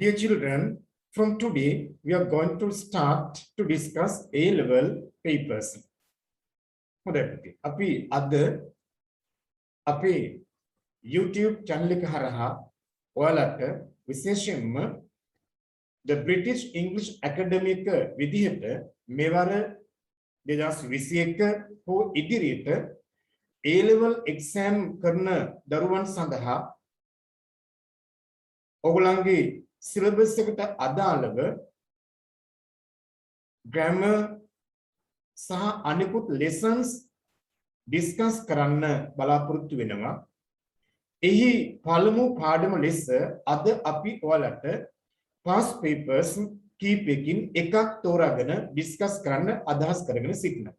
Dear children, from today we are going to start to discuss A-level papers. හොඳයි. අපි අද අපේ YouTube channel එක හරහා ඔයාලට විශේෂයෙන්ම the British English Academy එක විදිහට මෙවර 2021 හෝ ඉදිරියට A-level exam කරන දරුවන් සඳහා ඔයගොල්ලන්ගේ syllabus එකට අදාළව grammar සහ අනිකුත් lessons discuss කරන්න බලාපොරොත්තු වෙනවා. එහි පළමු පාඩම ලෙස අද අපි ඔයාලට past papers කීපයකින් එකක් තෝරාගෙන discuss කරන්න අදහස් කරගෙන සිටිනවා.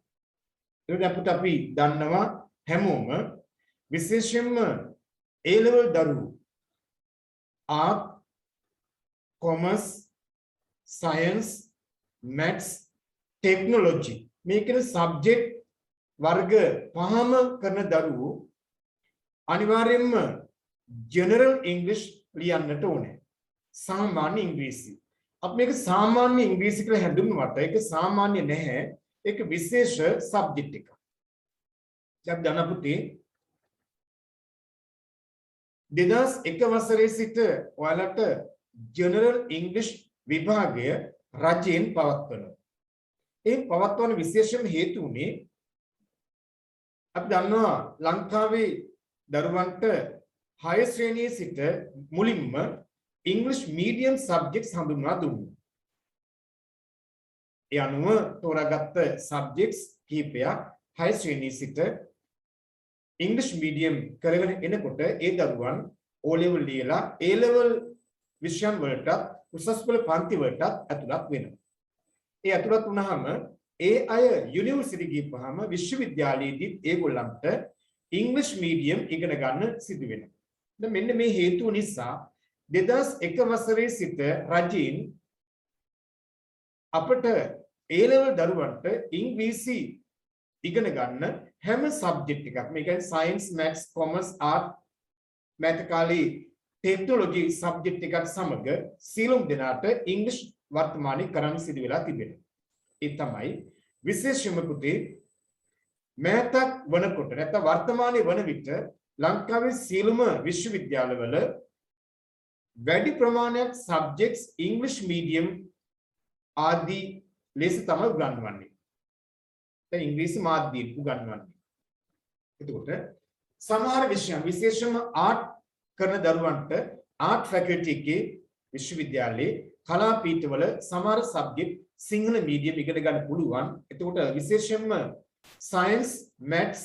ඒක අපිට අපි දන්නවා හැමෝම විශේෂයෙන්ම A level දරුවෝ art, commerce, science, maths, technology මේ කියන subject වර්ග පහම කරන දරුවෝ අනිවාර්යයෙන්ම general English ලියන්නට ඕනේ. සාමාන්‍ය ඉංග්‍රීසි. අපි මේක සාමාන්‍ය ඉංග්‍රීසි කියලා හැඳින්වුවාට ඒක සාමාන්‍ය නැහැ. ඒක විශේෂ subject එකක්. දැන් දනපුතේ 2001 වසරේ සිට ඔයාලට general English විභාගය රජයෙන් පවත්වනවා. ඒ පවත්වන විශේෂම හේතු උනේ අපි දන්නවා ලංකාවේ දරුවන්ට 6 ශ්‍රේණියේ සිට මුලින්ම English medium subjects හඳුන්වා දුන්නා. ඒ අනුව තෝරාගත්ත subjects කීපයක් 6 ශ්‍රේණියේ සිට English medium කරගෙන එනකොට ඒ දරුවන් O level ලියලා A level විෂයන් වලට උසස් පෙළ පන්ති වලට ඇතුළත් වෙනවා. ඒ ඇතුළත් වුණාම ඒ අය යුනිවර්සිටි ගිහපුවාම විශ්වවිද්‍යාලයේදී ඒගොල්ලන්ට ඉංග්‍රීසි මීඩියම් ඉගෙන ගන්න සිදු වෙනවා. දැන් මෙන්න මේ හේතුව නිසා 2001 වසරේ සිට රජයෙන් අපට A level දරුවන්ට ඉංග්‍රීසි ඉගෙන ගන්න හැම සබ්ජෙක්ට් එකක් මේ කියන්නේ science, maths, commerce, art, mathematics, technology subject එකක් සමග සියලුම දෙනාට ඉංග්‍රීසි වර්තමානයේ කරන්න සිදු වෙලා තිබෙනවා. ඒ තමයි විශේෂයෙන්ම පුතේ මෑතක් වනකොට නැත්නම් වර්තමානයේ වන විට ලංකාවේ සියලුම විශ්වවිද්‍යාලවල වැඩි ප්‍රමාණයක් subjects English medium ආදී ලෙස තමයි උගන්වන්නේ. දැන් ඉංග්‍රීසි මාධ්‍යයෙන් උගන්වන්නේ. එතකොට සමහර විෂයන් විශේෂයෙන්ම ආර්ට් කරන දරුවන්ට ආර්ට් ෆැකල්ටි එකේ විශ්වවිද්‍යාලයේ කලා පීඨවල සමහර සබ්ජෙක්ට් සිංහල මීඩියම් ඉගෙන ගන්න පුළුවන්. එතකොට විශේෂයෙන්ම science, maths,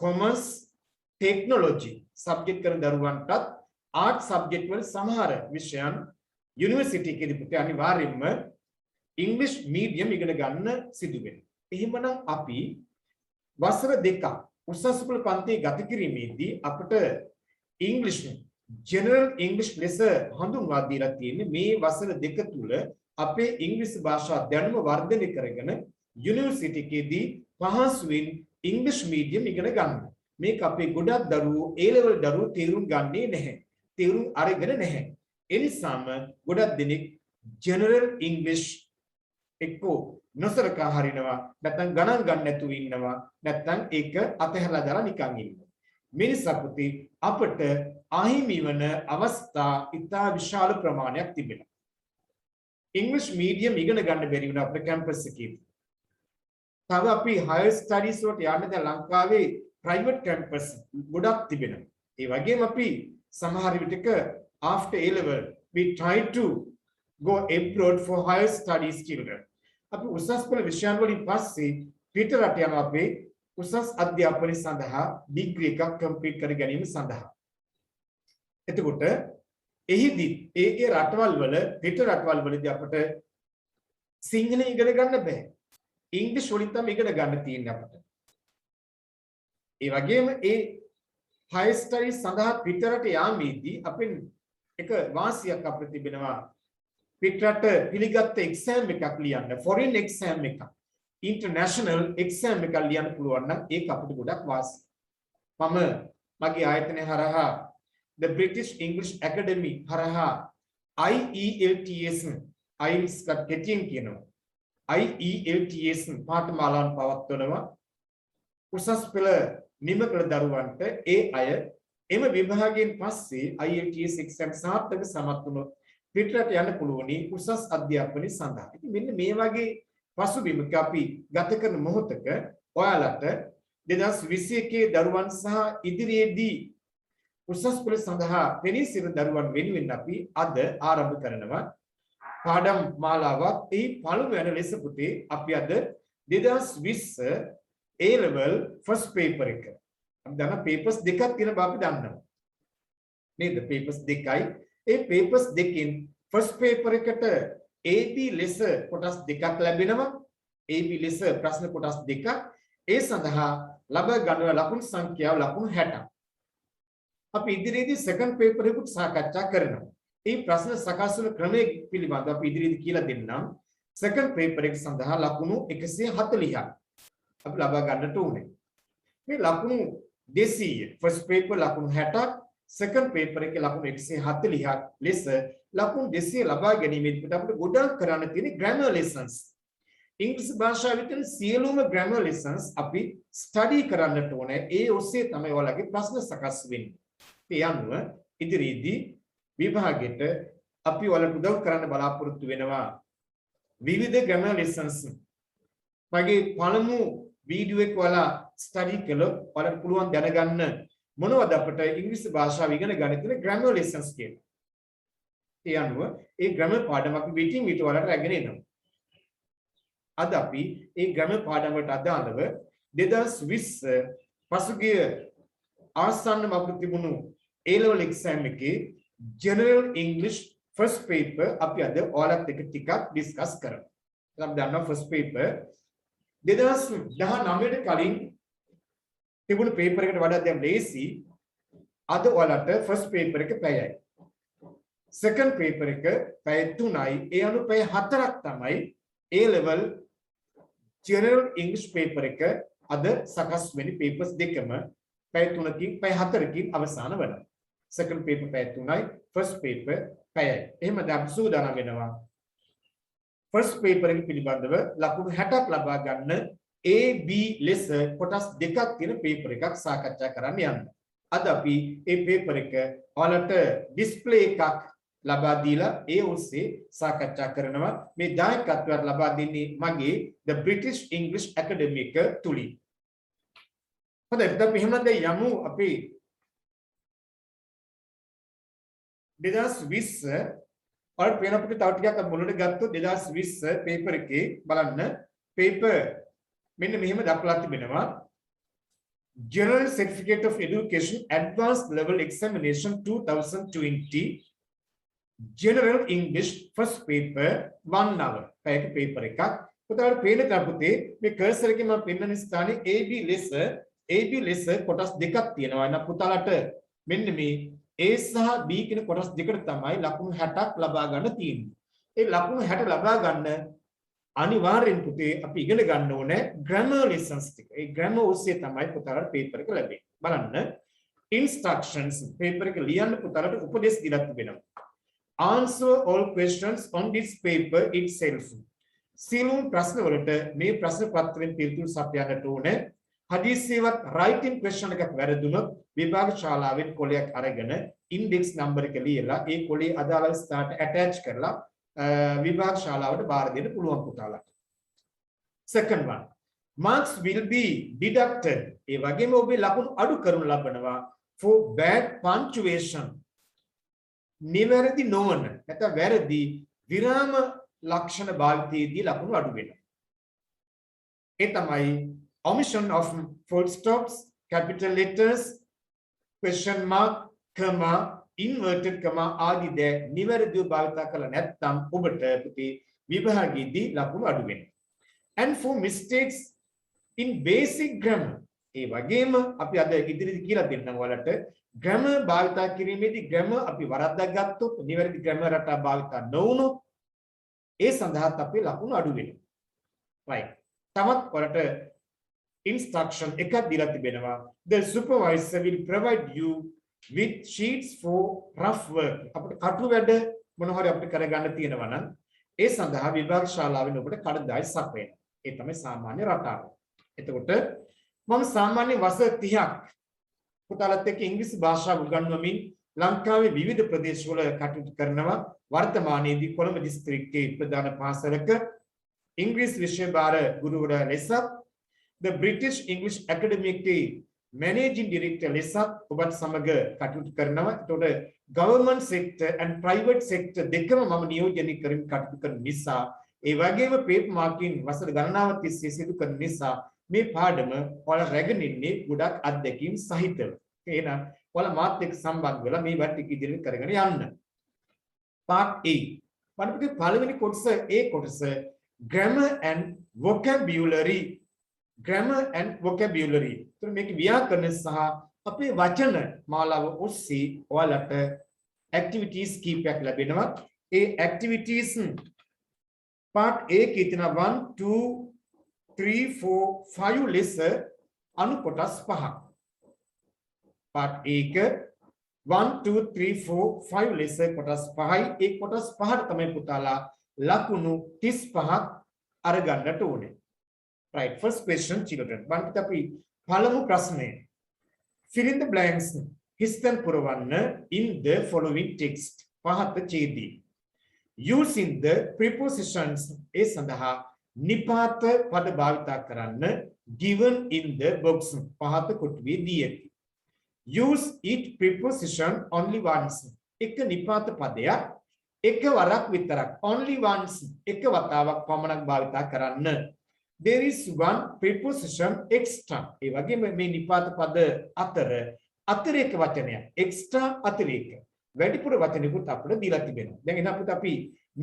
commerce, technology subject කරන දරුවන්ටත් ආර්ට් සබ්ජෙක්ට් වල සමහර විෂයන් යුනිවර්සිටි එකේදී පුතේ අනිවාර්යයෙන්ම ඉංග්‍රීසි මීඩියම් ඉගෙන ගන්න සිදු වෙනවා. එහෙමනම් අපි වසර දෙකක් උසස් පෙළ පන්තියේ ගත කිරීමේදී අපිට ඉංග්‍රීසි general English ලෙස හඳුන්වා දීලා තියෙන්නේ මේ වසර දෙක තුල අපේ ඉංග්‍රීසි භාෂා දැනුම වර්ධනය කරගෙන යුනිවර්සිටි එකේදී පහසුවෙන් ඉංග්‍රීසි මීඩියම් ඉගෙන ගන්න. මේක අපේ ගොඩක් දරුවෝ A level දරුවෝ තේරුම් ගන්නේ නැහැ. තේරුම් අරගෙන නැහැ. ඒ නිසාම ගොඩක් දෙනෙක් general English එක්කෝ නොසලකා හරිනවා. නැත්නම් ගණන් ගන්න නැතුව ඉන්නවා. නැත්නම් ඒක අතහැරලා දාලා නිකන් ඉන්නවා. මේ නිසා පුතේ අපට අහිමි වන අවස්ථා ඉතා විශාල ප්‍රමාණයක් තිබෙනවා. ඉංග්‍රීසි මීඩියම් ඉගෙන ගන්න බැරි වුණා අපේ කැම්පස් එකේ. තව අපි higher studies වලට යන්න දැන් ලංකාවේ private campus ගොඩක් තිබෙනවා. ඒ වගේම අපි සමහර විටක after A level we try to go abroad for higher studies children. අපි උසස් පෙළ විෂයන් වලින් පස්සේ පිට රට යන අපේ උසස් අධ්‍යාපනය සඳහා ඩිග්‍රී එකක් කම්ප්ලීට් කර ගැනීම සඳහා. එතකොට එහිදී ඒ රටවල් වල පිට රටවල් වලදී අපට සිංහල ඉගෙන ගන්න බෑ. ඉංග්‍රීසි වලින් තමයි ඉගෙන ගන්න තියෙන්නේ අපට. ඒ වගේම ඒ high studies සඳහා පිට රට යාමේදී අපෙන් එක වාසියක් අපිට තිබෙනවා. පිට රට පිළිගත් exam එකක් ලියන්න, foreign exam එකක්, international exam එකක් ලියන්න පුළුවන් නම් ඒක අපිට ගොඩක් වාසි. මම මගේ ආයතනය හරහා the British English Academy හරහා IELTS IELTS කෙටියෙන් කියනවා IELTS පාඨමාලාවන් පවත්වනවා උසස් පෙළ නිම කළ දරුවන්ට ඒ අය එම විභාගයෙන් පස්සේ IELTS exam සාර්ථක සමත් වුණොත් පිටරට යන්න පුළුවනි උසස් අධ්‍යාපනය සඳහා. ඉතින් මෙන්න මේ වගේ පසුබිමක අපි ගත කරන මොහොතක ඔයාලට 2021 දරුවන් සහ ඉදිරියේදී උසස් පෙළ සඳහා පෙනී සිටින දරුවන් වෙනුවෙන් අපි අද ආරම්භ කරනවා පාඩම් මාලාවක්. ඒ පළමුවන ලෙස පුතේ අපි අද 2020 A level first paper එක. අපි දන්න papers දෙකක් තියෙන බව අපි දන්නවා. නේද? papers දෙකයි. ඒ papers දෙකෙන් first paper එකට AB ලෙස කොටස් දෙකක් ලැබෙනවා. AB ලෙස ප්‍රශ්න කොටස් දෙකක්. ඒ සඳහා ලබා ගන්න ලකුණු සංඛ්‍යාව ලකුණු 60ක්. අපි ඉදිරියේදී second paper එකත් සාකච්ඡා කරනවා. මේ ප්‍රශ්න සකස් වන ක්‍රමයේ පිළිබඳව අපි ඉදිරියේදී කියලා දෙන්නම්. second paper එක සඳහා ලකුණු 140ක් අපි ලබා ගන්නට ඕනේ. මේ ලකුණු 200 first paper ලකුණු 60ක් second paper එකේ ලකුණු 140ක් ලෙස ලකුණු 200 ලබා ගැනීමේදී අපිට ගොඩක් කරන්න තියෙන grammar lessons. ඉංග්‍රීසි භාෂාවේ තියෙන සියලුම grammar lessons අපි study කරන්නට ඕනේ. ඒ ඔස්සේ තමයි ඔයාලගේ ප්‍රශ්න සකස් වෙන්නේ. ඒ අනුව ඉදිරියේදී විභාගයට අපි ඔයාලට උදව් කරන්න බලාපොරොත්තු වෙනවා විවිධ grammar lessons. මගේ පළමු වීඩියෝ එක ඔයාලා ස්ටඩි කළොත් ඔයාලට පුළුවන් දැනගන්න මොනවද අපිට ඉංග්‍රීසි භාෂාව ඉගෙන ගන්න තියෙන grammar lessons කියලා. ඒ අනුව ඒ grammar පාඩම අපි විටින් විට ඔයාලට රැගෙන එනවා. අද අපි ඒ grammar පාඩම වලට අදාළව 2020 පසුගිය ආසන්නම අපිට තිබුණු A level exam එකේ general English first paper අපි අද ඔයාලත් එක්ක ටිකක් ඩිස්කස් කරමු. අපි දන්නවා first paper 2019ට කලින් තිබුණු පේපර් එකට වඩා දැන් ලේසි. අද ඔයාලට first paper එක පැයයි. second paper එක පැය 3යි. ඒ අනුව පැය 4ක් තමයි A level general English paper එක අද සකස් වෙන්නේ. papers දෙකම පැය 3කින් පැය 4කින් අවසන් වෙනවා. second paper පැය 3යි, first paper පැයයි. එහෙම දැන් සූදානම් වෙනවා. first paper එක පිළිබඳව ලකුණු 60ක් ලබා ගන්න A B ලෙස කොටස් දෙකක් තියෙන paper එකක් සාකච්ඡා කරන්න යන්න. අද අපි මේ paper එක ඔයාලට display එකක් ලබා දීලා ඒ ඔස්සේ සාකච්ඡා කරනවා. මේ දායකත්වයට ලබා දෙන්නේ මගේ The British English Academy එක තුලින්. හොඳයි අපි එහෙනම් දැන් යමු අපි 2020 ඔයාලට පේන අපිට තව ටිකක් මුලට ගත්තොත් 2020 paper එකේ බලන්න paper මෙන්න මෙහෙම දක්වලා තිබෙනවා General Certificate of Education Advanced Level Examination 2020 General English first paper 1 hour පැයක paper එකක්. පුතාට පේන තරපුතේ මේ cursor එකේ මම පෙන්වන ස්ථානයේ AB ලෙස කොටස් දෙකක් තියෙනවා. එහෙනම් පුතාලට මෙන්න මේ A සහ B කියන කොටස් දෙකට තමයි ලකුණු 60ක් ලබා ගන්න තියෙන්නේ. ඒ ලකුණු 60 ලබා ගන්න අනිවාර්යෙන් පුතේ අපි ඉගෙන ගන්න ඕනේ grammar lessons ටික. ඒ grammar ඔස්සේ තමයි පුතාලට paper එක ලැබෙන්නේ. බලන්න instructions paper එක ලියන්න පුතාලට උපදෙස් දීලා තිබෙනවා. Answer all questions on this paper itself. සියලුම ප්‍රශ්න වලට මේ ප්‍රශ්න පත්‍රයෙන් පිළිතුරු සපයන්නට ඕනේ. හදිසියවත් writing question එකක් වැරදුනොත් විභාග ශාලාවෙන් කොලයක් අරගෙන index number එක ලියලා ඒ කොලේ අදාළ ස්ථානට attach කරලා විභාග ශාලාවට බාර දෙන්න පුළුවන් පුතාලට. Second one, marks will be deducted. ඒ වගේම ඔබේ ලකුණු අඩු කරනු ලබනවා for bad punctuation. නිවැරදි නොවන නැත්නම් වැරදි විරාම ලක්ෂණ භාවිතයේදී ලකුණු අඩු වෙනවා. ඒ තමයි omission of full stops, capital letters, question mark, comma, inverted comma ආදී ද නිවැරදිව භාවිත කළා නැත්නම් ඔබට පුතේ විභාගයේදී ලකුණු අඩු වෙනවා. And for mistakes in basic grammar. ඒ වගේම අපි අද ඉදිරියට කියලා දෙන්නම් ඔයාලට grammar භාවිත කිරීමේදී grammar අපි වරද්දා ගත්තොත් නිවැරදි grammar රටා භාවිත නොවුනොත් ඒ සඳහාත් අපේ ලකුණු අඩු වෙනවා. right. තමත් ඔයාලට instruction එකක් දීලා තිබෙනවා. The supervisor will provide you with sheets for rough work. අපිට කටු වැඩ මොන හරි අපිට කරගන්න තියෙනවා නම් ඒ සඳහා විභාග ශාලාවෙන් ඔබට කඩදාසි සපයන. ඒ තමයි සාමාන්‍ය රටාව. එතකොට මම සාමාන්‍ය වසර 30ක් පුතාලත් එක්ක ඉංග්‍රීසි භාෂාව උගන්වමින් ලංකාවේ විවිධ ප්‍රදේශවල කටයුතු කරනවා. වර්තමානයේදී කොළඹ දිස්ත්‍රික්කයේ ප්‍රධාන පාසලක ඉංග්‍රීසි විෂය භාර ගුරුවරයා ලෙසත් the British English Academy එකේ managing director ලෙසත් ඔබත් සමග කටයුතු කරනවා. එතකොට government sector and private sector දෙකම මම නියෝජනය කරමින් කටයුතු කරන නිසා ඒ වගේම paper marking වසර ගණනාවක් තිස්සේ සිදු කරන නිසා මේ පාඩම ඔයාලා රැගෙන ඉන්නේ ගොඩක් අත්දැකීම් සහිතව. එහෙනම් ඔයාලා මාත් එක්ක සම්බන්ධ වෙලා මේ වත් ටික ඉදිරියට කරගෙන යන්න. part A. පරිපූර්ණ පළවෙනි කොටස A කොටස grammar and vocabulary. grammar and vocabulary. එතකොට මේක ව්‍යාකරණ සහ අපේ වචන මාලාව ඔස්සේ ඔයාලට activities කීපයක් ලැබෙනවා. ඒ activities part A කේ තියෙන 1 2 3 4 5 ලෙස අනු කොටස් පහක්. part A එක 1 2 3 4 5 ලෙස කොටස් පහයි. ඒ කොටස් පහට තමයි පුතාලා ලකුණු 35ක් අරගන්නට ඕනේ. right, first question children. බලන්න අපි පළමු ප්‍රශ්නය. fill in the blanks. හිස්තැන් පුරවන්න in the following text. පහත ඡේදයේ. using the prepositions ඒ සඳහා නිපාත පද භාවිත කරන්න given in the box. පහත කොටුවේ දී ඇති. use it preposition only once. එක නිපාත පදයක් එක වරක් විතරක්. only once. එක වතාවක් පමණක් භාවිත කරන්න. there is one preposition extra. ඒ වගේම මේ නිපාත පද අතර අතිරේක වචනයක් extra අතිරේක වැඩිපුර වචනකුත් අපිට දීලා තිබෙනවා. දැන් එහෙනම් අපි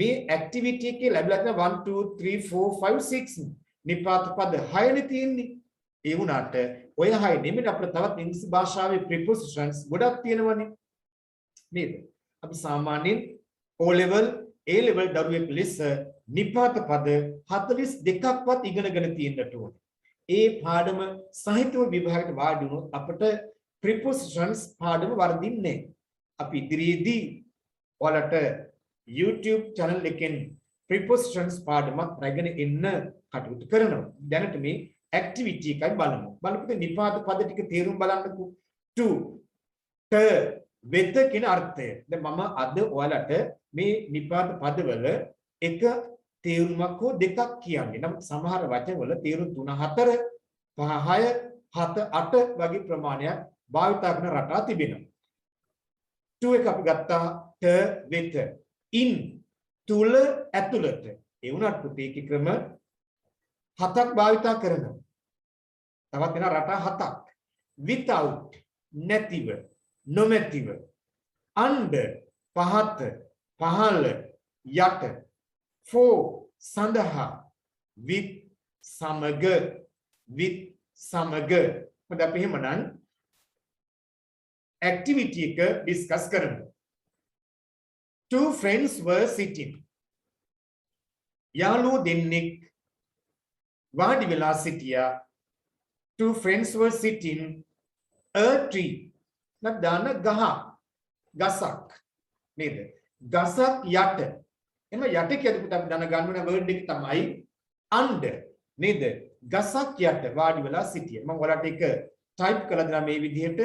මේ ඇක්ටිවිටි එකේ ලැබිලා තියෙන 1 2 3 4 5 6 නිපාත පද 6නේ තියෙන්නේ. ඒ වුණාට ඔය 6 නෙමෙයි අපිට තවත් ඉංග්‍රීසි භාෂාවේ prepositions ගොඩක් තියෙනවනේ. නේද? අපි සාමාන්‍යයෙන් O level A level දරුවෙක් ලෙස නිපාත පද 42ක්වත් ඉගෙනගෙන තියෙන්නට ඕනේ. ඒ පාඩම සාහිත්‍ය විභාගයට වාඩි වුණොත් අපිට prepositions පාඩම වර්ධින්නේ. අපි ඉදිරියේදී ඔයාලට YouTube channel එකෙන් prepositions පාඩමක් රැගෙන එන්න කටයුතු කරනවා. දැනට මේ activity එකයි බලමු. බලපිට නිපාත පද ටික තේරුම් බලන්නකෝ. to ත වෙත කියන අර්ථය. දැන් මම අද ඔයාලට මේ නිපාත පදවල එක තේරුමක් හෝ දෙකක් කියන්නේ. නම් සමහර වචනවල තේරුම් 3 4 5 6 7 8 වගේ ප්‍රමාණයක් භාවිත කරන රටා තිබෙනවා. to එක අපි ගත්තා ත වෙත. in තුල ඇතුළත. ඒ වුණාට පුතේ ඒකේ ක්‍රම 7ක් භාවිත කරනවා. තවත් වෙන රටා 7ක්. without නැතිව නොමැතිව under පහත පහළ යට for සඳහා with සමග මොකද අපි එහෙමනම් activity එක discuss කරමු. Two friends were sitting. යාළුවෝ දෙන්නෙක් වාඩි වෙලා සිටියා. Two friends were sitting a tree. නදාන ගසක් නේද? ගසක් යට. එම යට කියනකොට අපි දැනගන්න ඕන වර්ඩ් එක තමයි under නේද? ගසක් යට වාඩි වෙලා සිටිය. මම ඔයාලට ඒක ටයිප් කරලා දෙනවා මේ විදිහට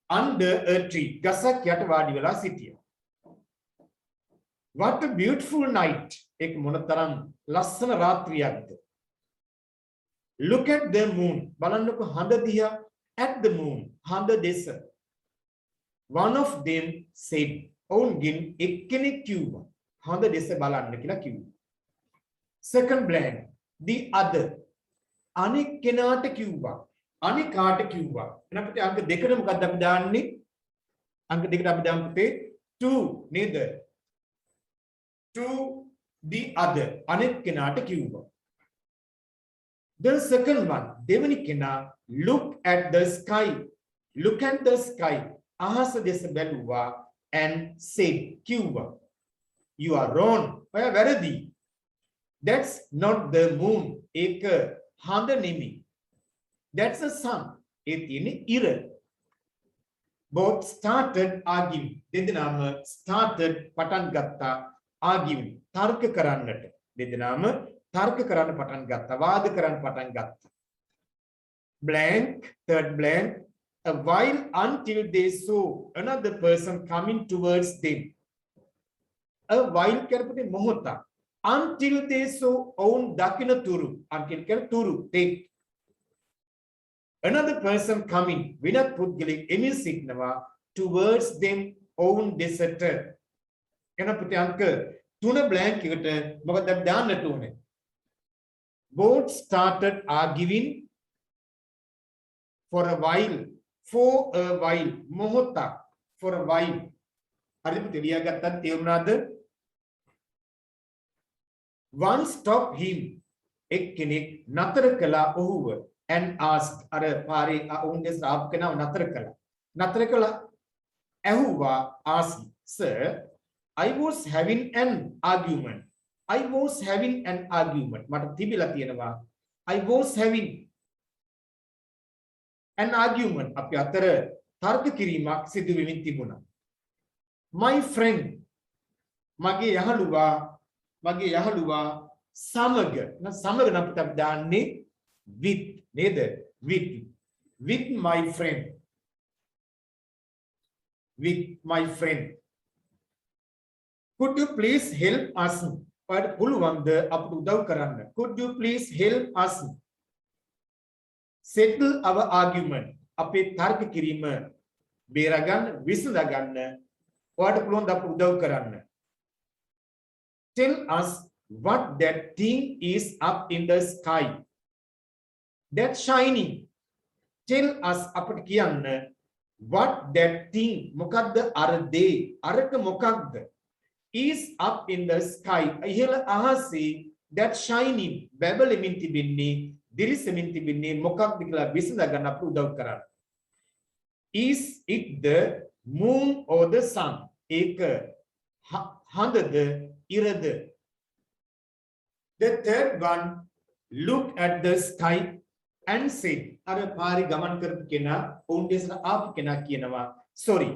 under a tree. ගසක් යට වාඩි වෙලා සිටිය. What a beautiful night. එක මොනතරම් ලස්සන රාත්‍රියක්ද. Look at the moon. බලන්නකො හඳ දිහා. At the moon. හඳ දෙස. One of them said. ඔවුන්ගෙන් එක්කෙනෙක් කිව්වා. හඳ දෙස බලන්න කියලා කිව්වා. Second blank. The other. අනෙක් කෙනාට කිව්වා. අනෙක් කාට කිව්වා. එහෙනම් අපිට අංක දෙකට මොකක්ද අපි දාන්නේ? අංක දෙකට අපි දාමු පුතේ to නේද? To the other. අනෙක් කෙනාට කිව්වා. The second one. දෙවෙනි කෙනා look at the sky. Look at the sky. අහස දෙස බැලුවා and said කිව්වා. You are wrong. ඔය වැරදි. That's not the moon. ඒක හඳ නෙමෙයි. That's the sun. ඒ තියෙන්නේ ඉර. both started arguing දෙදෙනාම started පටන් ගත්තා arguing තර්ක කරන්නට දෙදෙනාම තර්ක කරන්න පටන් ගත්තා වාද කරන්න පටන් ගත්තා blank third blank a while until they saw another person coming towards them a while කරපුනේ මොහොත until they saw own දකින තුරු until කර තුරු they another person coming විනත් පුද්ගලෙක් එමින් සිටනවා towards them own deserter එන පුතේ අංක 3 blank එකට මොකද දාන්නට ඕනේ both started arguing for a while මොහොතක් for a while හරිද පුතේ ලියාගත්තත් තේරුණාද one stopped him එක්කෙනෙක් නතර කළා ඔහුව and asked අර පාරේ ඔවුන්ගේ ස්ටාප් කෙනාව නතර කළා ඇහුවා asked sir I was having an argument මට තිබිලා තියෙනවා I was having an argument අපි අතර තර්ක කිරීමක් සිදු වෙමින් තිබුණා my friend මගේ යහළුවා සමග නම් අපිට දාන්නේ with නේද with my friend could you please help us පඩ පුළුවන්ද අපට උදව් කරන්න could you please help us settle our argument අපේ තර්ක කිරීම බේරගන්න විසඳගන්න ඔයාලට පුළුවන් ද අපට උදව් කරන්න tell us what that thing is up in the sky that shining tell us අපට කියන්න what that thing මොකද්ද අර දේ අරක මොකක්ද is up in the sky ඉහළ අහසේ that shining බබලමින් තිබෙන්නේ දිලිසෙමින් තිබෙන්නේ මොකක්ද කියලා විසඳ ගන්න අපට උදව් කරන්න is it the moon or the sun ඒක හඳද ඉරද the third one look at the sky and said අර පාරි ගමන් කරපු කෙනා ඔවුන්ගේ ආපු කෙනා කියනවා sorry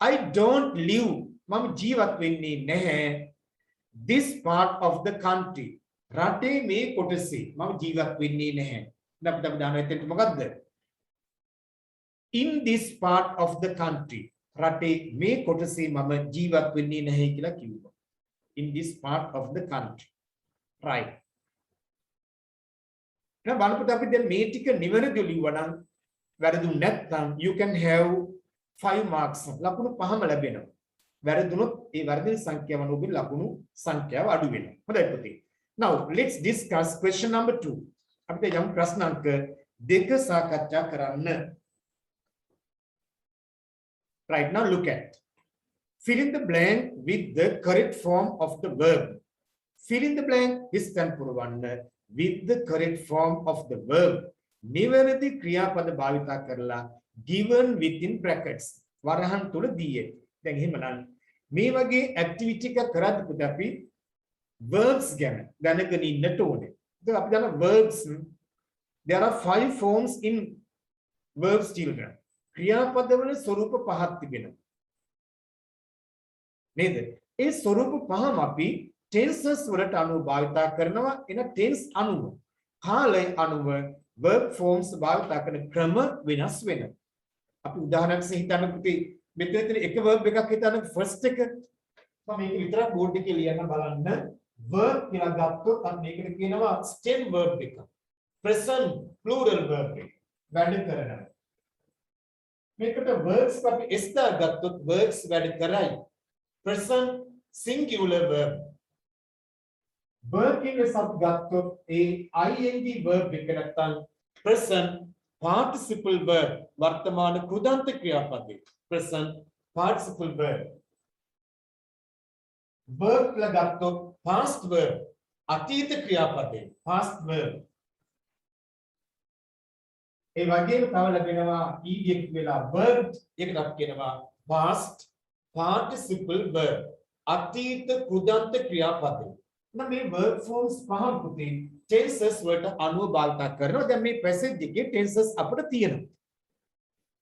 I don't live මම ජීවත් වෙන්නේ නැහැ this part of the country රටේ මේ කොටසේ මම ජීවත් වෙන්නේ නැහැ අපිට දාන එතෙන්ට මොකද්ද in this part of the country රටේ මේ කොටසේ මම ජීවත් වෙන්නේ නැහැ කියලා කිව්වා in this part of the country right now බලපුට අපි දැන් මේ ටික නිවැරදිව ලිව්වා නම් වැරදුනේ නැත්නම් you can have 5 marks ලකුණු 5ම ලැබෙනවා වැරදුනොත් ඒ වර්ධන සංඛ්‍යාව නොබින් ලකුණු සංඛ්‍යාව අඩු වෙනවා හොඳයි පුතේ now let's discuss question number 2 අපිට යම් ප්‍රශ්න අංක 2 සාකච්ඡා කරන්න right now look at fill in the blank with the correct form of the verb fill in the blank විස්තර පුරවන්න with the correct form of the verb නිවැරදි ක්‍රියාපද භාවිතා කරලා given within brackets වරහන් තුල දීයේ දැන් එහෙමනම් මේ වගේ ඇක්ටිවිටි එකක් කරද්දී අපි verbs ගැන දැනගෙන ඉන්නට ඕනේ. දැන් අපි දන්න verbs there are 5 forms in verbs children. ක්‍රියාපදවල ස්වරූප පහක් තිබෙනවා. නේද? ඒ ස්වරූප පහම අපි tenses වලට අනුව භාවිතා කරනවා. එන tense අනුව කාලය අනුව verb forms භාවිතා කරන ක්‍රම වෙනස් වෙනවා. අපි උදාහරණයක් හිතන්න පුතේ මෙතන එක verb එකක් හිතන්න first එක මම මේක විතරක් බෝඩ් එකේ ලියන්න බලන්න verb කියලා ගත්තොත් අන්න මේකට කියනවා stem verb එක present plural verb එක වැඩ කරනවා මේකට verbs අපි s දා ගත්තොත් verbs වැඩ කරයි present singular verb verb කියන සබ් ගත්තොත් ඒ ing verb එක නැත්තම් present participle verb වර්තමාන කෘදාන්ත ක්‍රියාපදේ present participle verb verb කියලා ගත්තොත් past verb අතීත ක්‍රියාපදේ past verb ඒ වගේම තව ලැබෙනවා ed වෙලා verb එකට අපි කියනවා past participle verb අතීත කෘදාන්ත ක්‍රියාපදේ නම් මේ verb forms පහම පුතේ tenses වලට අනුව භාවිත කරනවා දැන් මේ passage එකේ tenses අපිට තියෙනවා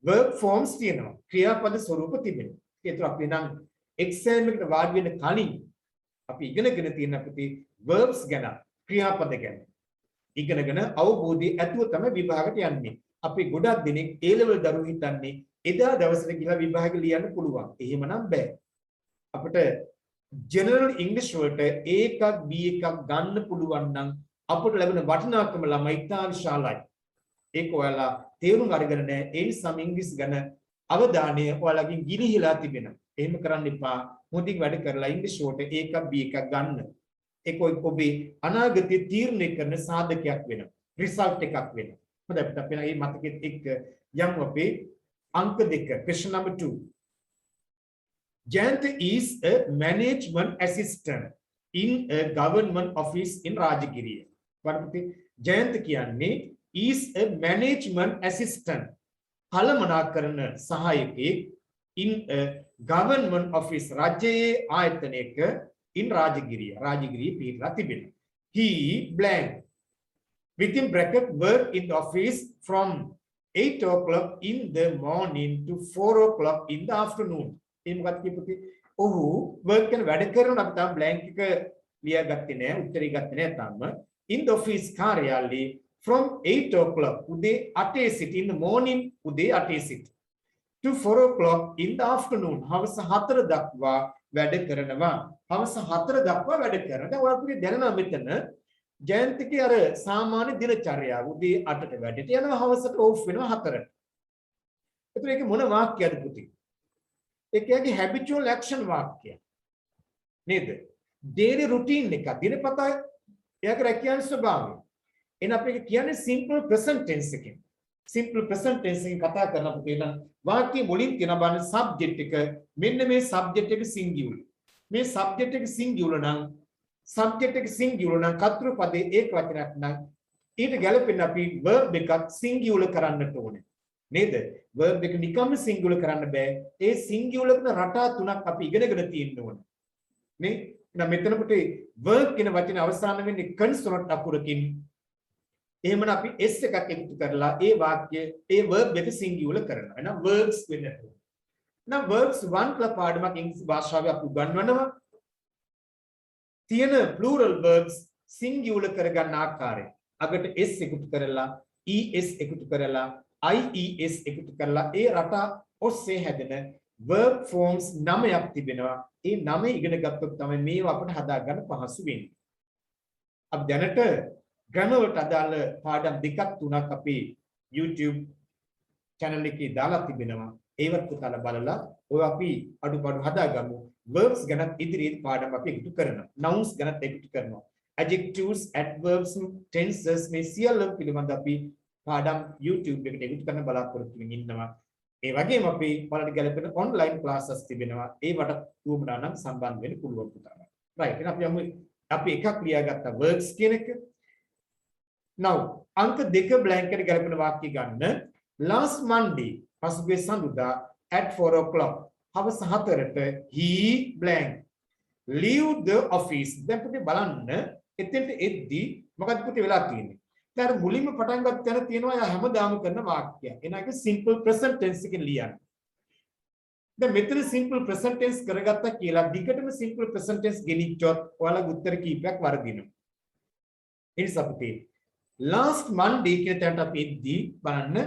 verb forms තියෙනවා. ක්‍රියාපද ස්වරූප තිබෙනවා. ඒතර අපි නම් exam එකට වාඩි වෙන කලින් අපි ඉගෙනගෙන තියෙන අපිට verbs ගැන ක්‍රියාපද ගැන ඉගෙනගෙන අවබෝධය ඇතුව තමයි විභාගයට යන්නේ. අපි ගොඩක් දෙනෙක් A level දරුවෝ හිතන්නේ එදා දවසට ගිහලා විභාග ලියන්න පුළුවන්. එහෙමනම් බෑ. අපිට general English වලට A එකක් B එකක් ගන්න පුළුවන් නම් අපට ලැබෙන වටිනාකම ළමයි ඉතා විශාලයි. ඒක ඔයාලා තේරුම් අරගෙන නැහැ. ඒ නිසා ඉංග්‍රීසි ගැන අවධානය ඔයාලගෙන් ගිලිහිලා තිබෙනවා. එහෙම කරන්න එපා. මොදින් වැඩ කරලා ඉංග්‍රීසි වලට A එකක් B එකක් ගන්න. ඒක ඔබේ අනාගතයේ තීරණය කරන සාධකයක් වෙනවා. රිසල්ට් එකක් වෙනවා. හොඳයි අපිට අපේ මේ මතකෙත් එක්ක යමු අපේ අංක 2 question number 2. Jayant is a management assistant in a government office in Rajagiri. වරපති Jayantha කියන්නේ is a management assistant කළමනාකරණ සහායකයෙක් in a government office රජයේ ආයතනයක in Rajagiri. Rajagiri පිටලා තිබෙනවා. He blank within bracket work in the office from 8 o'clock in the morning to 4 o'clock in the afternoon. ඒ මොකක්ද කියපුති? ඔහු work කරන වැඩ කරන අපි තාම blank එක ලියාගත්තේ නැහැ, උත්තරේ ගත්තේ නැහැ තාම. In the office කාර්යාලයේ from 8 o'clock උදේ 8 සිට in the morning උදේ 8 සිට to 4 o'clock in the afternoon හවස 4 දක්වා වැඩ කරනවා. හවස 4 දක්වා වැඩ කරනවා. දැන් ඔයාලට දැනෙනවා මෙතන ජයන්තගේ අර සාමාන්‍ය දිනචර්යාව උදේ 8ට වැඩට යනවා හවසට ඕෆ් වෙනවා 4ට. ඒතර ඒක මොන වාක්‍යයක්ද පුතේ? ඒක යගේ habitual action වාක්‍යයක්. නේද? daily routine එක දිනපතා එයාගේ රැකියාවේ ස්වභාවය. එන අපි කියන්නේ simple present tense එකෙන්. simple present tense එකෙන් කතා කරනකොට එන වාක්‍ය මුලින් තියෙන බාන subject එක මෙන්න මේ subject එක singular. මේ subject එක singular නම් subject එක singular නම් කර්තෘ පදේ ඒක වචනයක් නම් ඊට ගැලපෙන්න අපි verb එකක් singular කරන්නට ඕනේ. නේද? verb එක නිකම්ම singular කරන්න බෑ. ඒ singular කරන රටා තුනක් අපි ඉගෙනගෙන තියෙන්න ඕනේ. නේ? එහෙනම් මෙතනකොට verb කියන වචනේ අවසාන වෙන්නේ consonant අකුරකින්. එහෙමනම් අපි s එකක් එකතු කරලා ඒ වාක්‍ය ඒ verb එක singular කරනවා. එහෙනම් verbs වෙන්නට ඕනේ. එහෙනම් verbs 1 කියලා පාඩමක් ඉංග්‍රීසි භාෂාවේ අපි උගන්වනවා. තියෙන plural verbs singular කරගන්න ආකාරය. අගට s එකතු කරලා es එකතු කරලා ies එකතු කරලා ඒ රටා ඔස්සේ හැදෙන verb forms 9ක් තිබෙනවා. ඒ 9 ඉගෙන ගත්තොත් තමයි මේවා අපිට හදා ගන්න පහසු වෙන්නේ. අපි දැනට grammar වලට අදාළ පාඩම් දෙකක් තුනක් අපි YouTube channel එකේ දාලා තිබෙනවා. ඒවත් පුතාලා බලලා ඔය අපි අඩුපාඩු හදාගමු. verbs ගැන ඉදිරියේ පාඩම් අපි එකතු කරනවා. nouns ගැන එකතු කරනවා. adjectives, adverbs, tenses මේ සියල්ලම පිළිබඳ අපි පාඩම් YouTube එකට එකතු කරන්න බලාපොරොත්තු වෙමින් ඉන්නවා. ඒ වගේම අපි ඔයාලට ගැලපෙන online classes තිබෙනවා. ඒවට උවමනා නම් සම්බන්ධ වෙන්න පුළුවන් පුතාලා. right. එහෙනම් අපි යමු අපි එකක් ලියාගත්ත words කියන එක. now අංක 2 blank එකට ගැලපෙන වාක්‍ය ගන්න. last Monday පසුගිය සඳුදා at 4 o'clock හවස 4ට he blank leave the office. දැන් පුතේ බලන්න එතෙන්ට එද්දි මොකක්ද පුතේ වෙලා තියෙන්නේ? දැන් මුලින්ම පටන් ගන්න තැන තියෙනවා යා හැමදාම කරන වාක්‍යය. එනක simple present tense එකෙන් ලියන්න. දැන් මෙතන simple present tense කරගත්තා කියලා දිගටම simple present tense ගෙනිච්චොත් ඔයාලගේ උත්තර කීපයක් වර්ධිනවා. ඒ නිසා පුතේ last Monday කියන තැනට අපි එද්දි බලන්න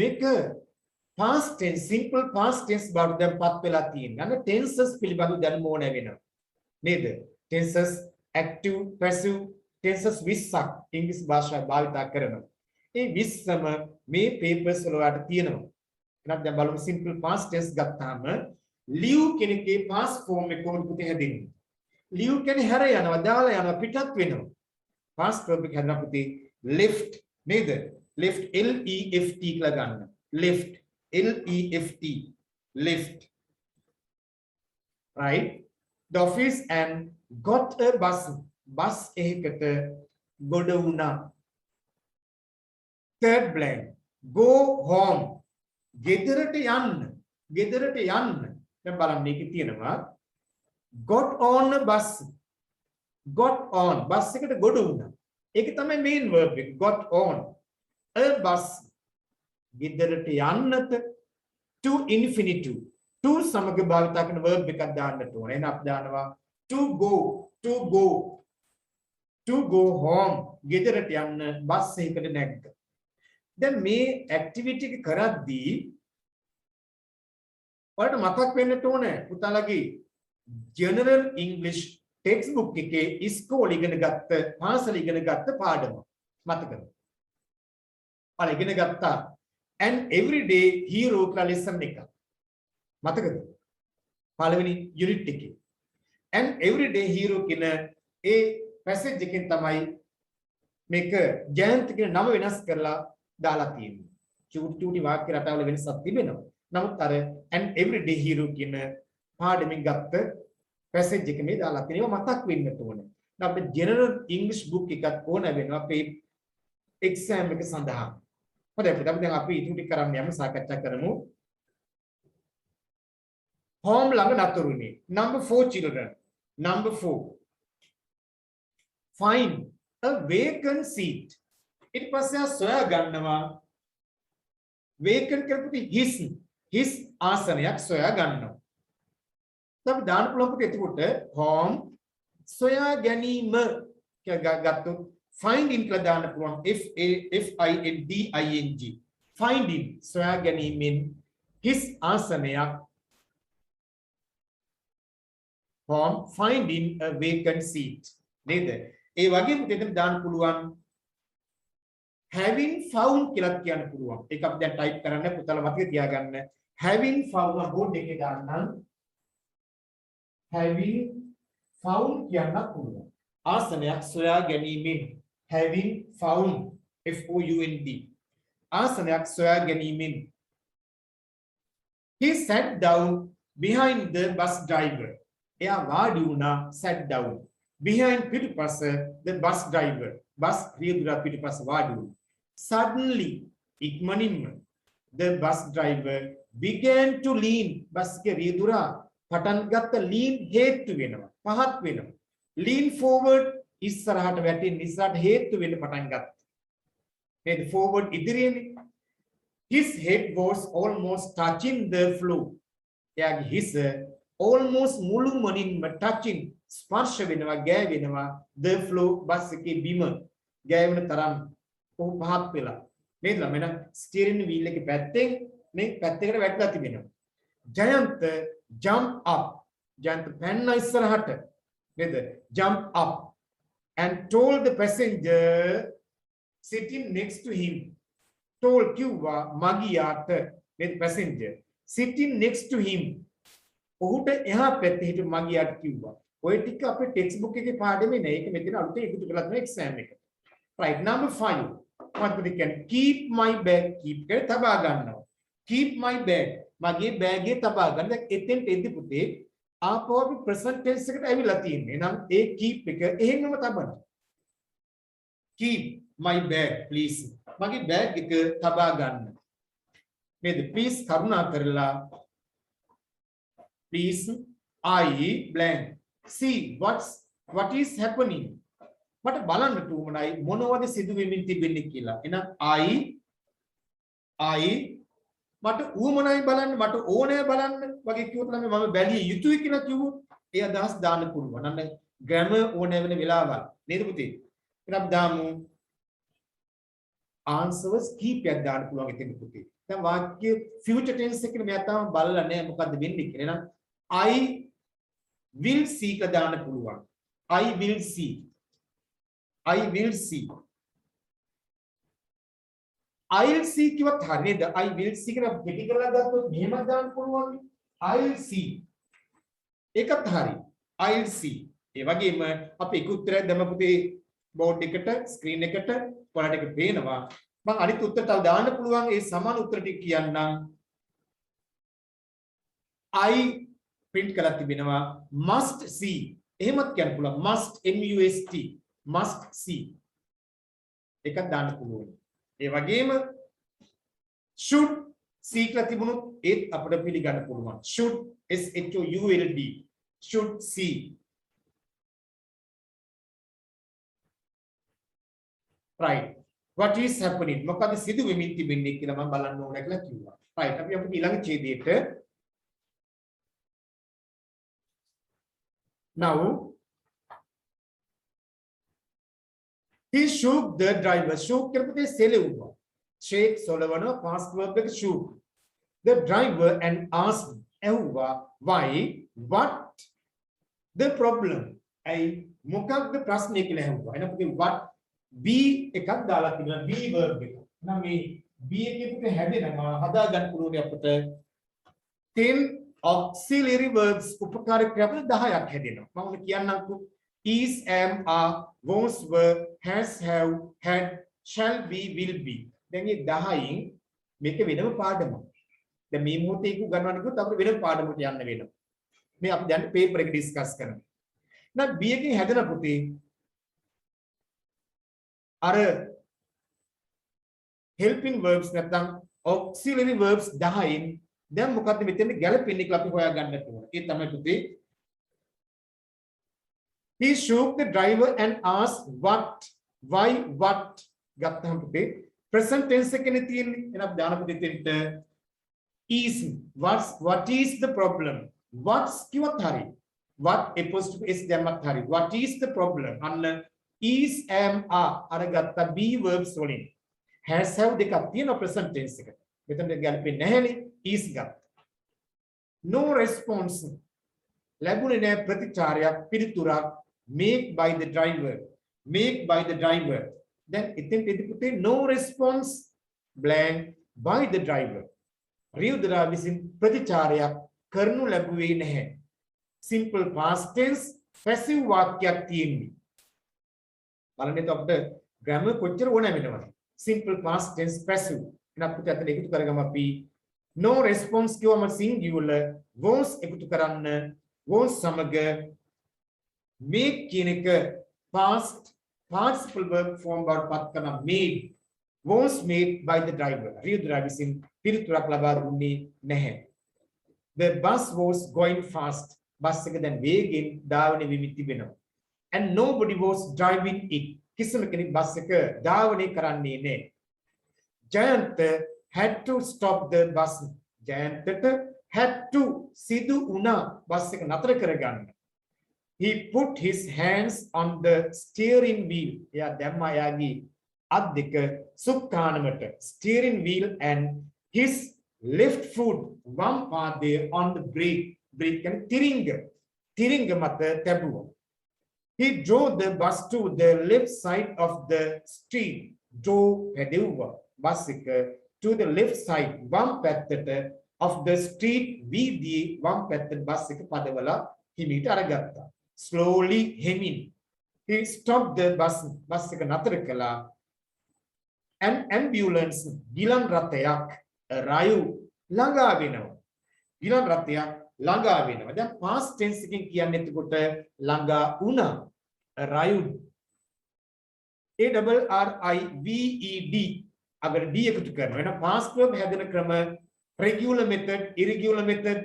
මේක past tense simple past tense බවට දැන්පත් වෙලා තියෙනවා. අන්න tenses පිළිබඳව දැනුම ඕන වෙනවා. නේද? tenses active passive tenses 20ක් ඉංග්‍රීසි භාෂාවේ භාවිත කරනවා. ඒ 20ම මේ papers වල වලට තියෙනවා. එහෙනම් දැන් බලමු simple past tense ගත්තාම leave කෙනකේ past form එක කොහොමද පුතේ හැදෙන්නේ? leave කියන්නේ හැර යනවා, දාලා යනවා, පිටත් වෙනවා. past verb එක හැදෙනවා පුතේ left නේද? left L E F T කියලා ගන්න. left L E F T left. Right? The office and got a bus. bus එකකට ගොඩ වුණා. third blank go home. ගෙදරට යන්න. ගෙදරට යන්න. දැන් බලන්න මේකේ තියෙනවා got on a bus. got on bus එකට ගොඩ වුණා. ඒක තමයි main verb එක got on a bus. ගෙදරට යන්නට to infinitive to සමග භාවිත කරන verb එකක් දාන්නට ඕනේ. එහෙනම් අපි දානවා to go home ගෙදරට යන්න බස් එකකට නැග්ග. දැන් මේ ඇක්ටිවිටි එක කරද්දී ඔයාලට මතක් වෙන්නට ඕනේ පුතාලගේ ජෙනරල් ඉංග්‍රීසි ටෙක්ස්ට් බුක් එකේ ඉස්කෝලේ ඉගෙන ගත්ත පාසල ඉගෙන ගත්ත පාඩම මතකද? ඔයාලා ඉගෙන ගත්තා an everyday hero කියලා lesson එක. මතකද? පළවෙනි යුනිට් එකේ. an everyday hero කියන ඒ පැසේජ් එකෙන් තමයි මේක ජයන්ත් කියන නම වෙනස් කරලා දාලා තියෙන්නේ. චූටි වාක්‍ය රටාවල වෙනසක් තිබෙනවා. නමුත් අර an everyday hero කියන පාඩමින් ගත්ත පැසේජ් එක මේ දාලා තියෙනවා මතක් වෙන්නට ඕනේ. දැන් අපිට ජෙනරල් ඉංග්‍රීසි බුක් එකක් ඕන වෙනවා අපේ එක්සෑම් එක සඳහා. හොඳයි අපි දැන් අපි ඊට ටික කරන්න යමු සාකච්ඡා කරමු. home ළඟ නතරුනේ. number 4 children. number 4. Find a vacant seat. ඊට පස්සේ සොයා ගන්නවා vacant කරපුටි his ආසනයක් සොයා ගන්නවා. අපි දාන්න පුළුවන් පුතේ එතකොට home සොයා ගැනීම කියලා ගත්තොත් find in කියලා දාන්න පුළුවන් FINDING finding සොයා ගැනීමෙන් his ආසනයක් home finding a vacant seat නේද? ඒ වගේම දෙන්න දාන්න පුළුවන් having found කියලා කියන්න පුළුවන්. ඒක අපි දැන් ටයිප් කරන්න පුතාලා මතක තියාගන්න. having found බෝඩ් එකේ දාන්නම්. having found කියන්න පුළුවන්. ආසනයක් සොයා ගැනීමෙන් having found FOUND ආසනයක් සොයා ගැනීමෙන් he sat down behind the bus driver. එයා වාඩි වුණා sat down behind පිටුපස the bus driver bus රියදුරා පිටුපස වාඩි වුණා. Suddenly ඉක්මනින්ම the bus driver began to lean bus එකේ රියදුරා පටන් ගත්ත lean හේතු වෙනවා පහත් වෙනවා. lean forward ඉස්සරහට වැටෙන්න ඉස්සරහට හේතු වෙන්න පටන් ගත්තා. නේද? forward ඉදිරියනේ. his head was almost touching the floor. එයාගේ හිස almost මුළුමනින්ම touching ස්පර්ශ වෙනවා ගෑවෙනවා the floor බස් එකේ බිම ගෑවෙන තරම් ඔහු පහත් වෙලා. නේද? ළමෙන ස්ටියරින් වීල් එකේ පැත්තෙන් මේ පැත්තකට වැටලා තිබෙනවා. ජයන්ත jump up ජයන්ත පැන්න ඉස්සරහට නේද? jump up and told the passenger sitting next to him. told කිව්වා මගියාට නේද? passenger sitting next to him ඔහුට එහා පැත්තේ හිටපු මගියාට කිව්වා. ඔය ටික අපේ ටෙක්ස්ට් බුක් එකේ පාඩමේ නෑ. ඒක මෙතන අලුතෙන් එකතු කරලා තමයි එක්සෑම් එක. right number 5 what we can keep my bag keep එක තබා ගන්නවා. keep my bag මගේ බෑග් එක තබා ගන්න. දැන් එතෙන්ට එද්දි පුතේ ආපහු අපි present tense එකට ඇවිල්ලා තියෙන්නේ. එහෙනම් ඒ keep එක එහෙමම තබන්න. keep my bag please මගේ බෑග් එක තබා ගන්න. නේද? please කරුණා කරලා please I blank see what is happening මට බලන්න උවමනයි මොනවද සිදු වෙමින් තිබෙන්නේ කියලා. එහෙනම් I මට උවමනයි බලන්න මට ඕනෑ බලන්න වගේ කිව්වොත් නම් මම බැලිය යුතුයි කියලා කිව්වොත් ඒ අදහස් දාන්න පුළුවන්. අන්න grammar ඕනෑ වෙන වෙලාවල් නේද පුතේ? එහෙනම් අපි දාමු answers කීපයක් දාන්න පුළුවන් එතන පුතේ. දැන් වාක්‍ය future tense එකේ මම තාම බලලා නැහැ මොකද්ද වෙන්නේ කියලා. එහෙනම් I will see කියලා දාන්න පුළුවන්. I will see. I will see. I'll see කිව්වත් හරියද? I will see කියලා පිටි කරලා ගත්තොත් මෙහෙම දාන්න පුළුවන්. I'll see. ඒකත් හරි. I'll see. ඒ වගේම අපි එක උත්තරයක් දැම්ම පුතේ බෝඩ් එකට ස්ක්‍රීන් එකට ඔයාලට ඒක පේනවා. මම අනිත් උත්තරට දාන්න පුළුවන් ඒ සමාන උත්තර ටික කියන්නම්. I print කරලා තිබෙනවා must see. එහෙමත් කියන්න පුළුවන් must MUST must see. එකක් දාන්න පුළුවන්. ඒ වගේම should see කියලා තිබුණොත් ඒත් අපිට පිළිගන්න පුළුවන්. should SHOULD should see. right what is happening මොකද සිදු වෙමින් තිබෙන්නේ කියලා මම බලන්න ඕන කියලා කිව්වා. right අපි අපිට ඊළඟ ඡේදයට now he shook the driver shook කරපතේ සෙලෙව්වා shake සොලවන past verb එක shook the driver and asked ඇහුවා why what the problem ai මොකක්ද ප්‍රශ්නේ කියලා ඇහුවා එහෙනම් what be එකක් දාලා තිබුණා be verb එක එහෙනම් මේ be එකේ හැදෙනවා හදා ගන්න පුළුවන් අපිට 10 auxiliary verbs උපකාරක ක්‍රියාපද 10ක් හැදෙනවා මම කියන්නම්කෝ is am are was were has have had shall be will be දැන් මේ 10න් මේක වෙනම පාඩමක් දැන් මේ මොහොතේ ඉක්ු ගන්නවන්න කිව්වොත් අපිට වෙනම පාඩමකට යන්න වෙනවා මේ අපි දැන් පේපර් එක ඩිස්කස් කරනවා නැත් B එකෙන් හැදෙන පුතේ අර helping verbs නැත්නම් auxiliary verbs 10න් දැන් මොකද්ද මෙතෙන්ද ගැලපෙන්නේ කියලා අපි හොයා ගන්නට ඕන. ඒ තමයි පුතේ he shook the driver and asked what why what ගත්තම පුතේ present tense එකනේ තියෙන්නේ. එහෙනම් දාන පුතේට is what is the problem what's කිව්වත් හරි what apostrophe is දැම්මත් හරි what is the problem අන්න is am are අරගත්ත be verbs වලින් has have දෙකක් තියෙනවා present tense එකට. මෙතන ගැලපෙන්නේ නැහැනේ is ගත්ත. no response ලැබුණේ නැහැ ප්‍රතිචාරයක් පිළිතුරක් make by the driver then ඉතින් පුතේ no response blank by the driver රියුදරා විසින් ප්‍රතිචාරයක් කරනු ලැබුවේ නැහැ. simple past tense passive වාක්‍යයක් තියෙන්නේ. බලන්න එතකොට grammar කොච්චර ඕන වෙනවද? simple past tense passive. එහෙනම් පුතේ අතන එකතු කරගමු අපි no response කියවම singular was එකතු කරන්න was සමග make කියන එක past participle verb form බවට පත් කරන made was made by the driver රියුදරා විසින් පිළිතුරක් ලබා දුන්නේ නැහැ. the bus was going fast bus එක දැන් වේගෙන් ධාවනය වෙමින් තිබෙනවා. and nobody was driving it කිසිම කෙනෙක් බස් එක ධාවනය කරන්නේ නැහැ. Jayantha had to stop the bus ජයන්තට had to සිදු වුණා බස් එක නතර කරගන්න. he put his hands on the steering wheel එයා දැම්මා එයාගේ අත් දෙක සුක්කානමට steering wheel and his left foot වම් පාදය on the brake can තිරිංග මත තැබුවා. he drove the bus to the left side of the street drove හැදෙව්වා බස් එක to the left side වම් පැත්තට of the street වීදියේ වම් පැත්තට බස් එක පදවලා හිමීට අරගත්තා. slowly හෙමින් he stopped the bus එක නතර කළා. an ambulance ගිලන් රථයක් රායු ළඟා වෙනවා. ගිලන් රථයක් ළඟා වෙනවා. දැන් past tense එකෙන් කියන්නේ එතකොට ළඟා වුණා. රායු ARRIVED අගර D එකතු කරනවා. එහෙනම් past verb හැදෙන ක්‍රම regular method irregular method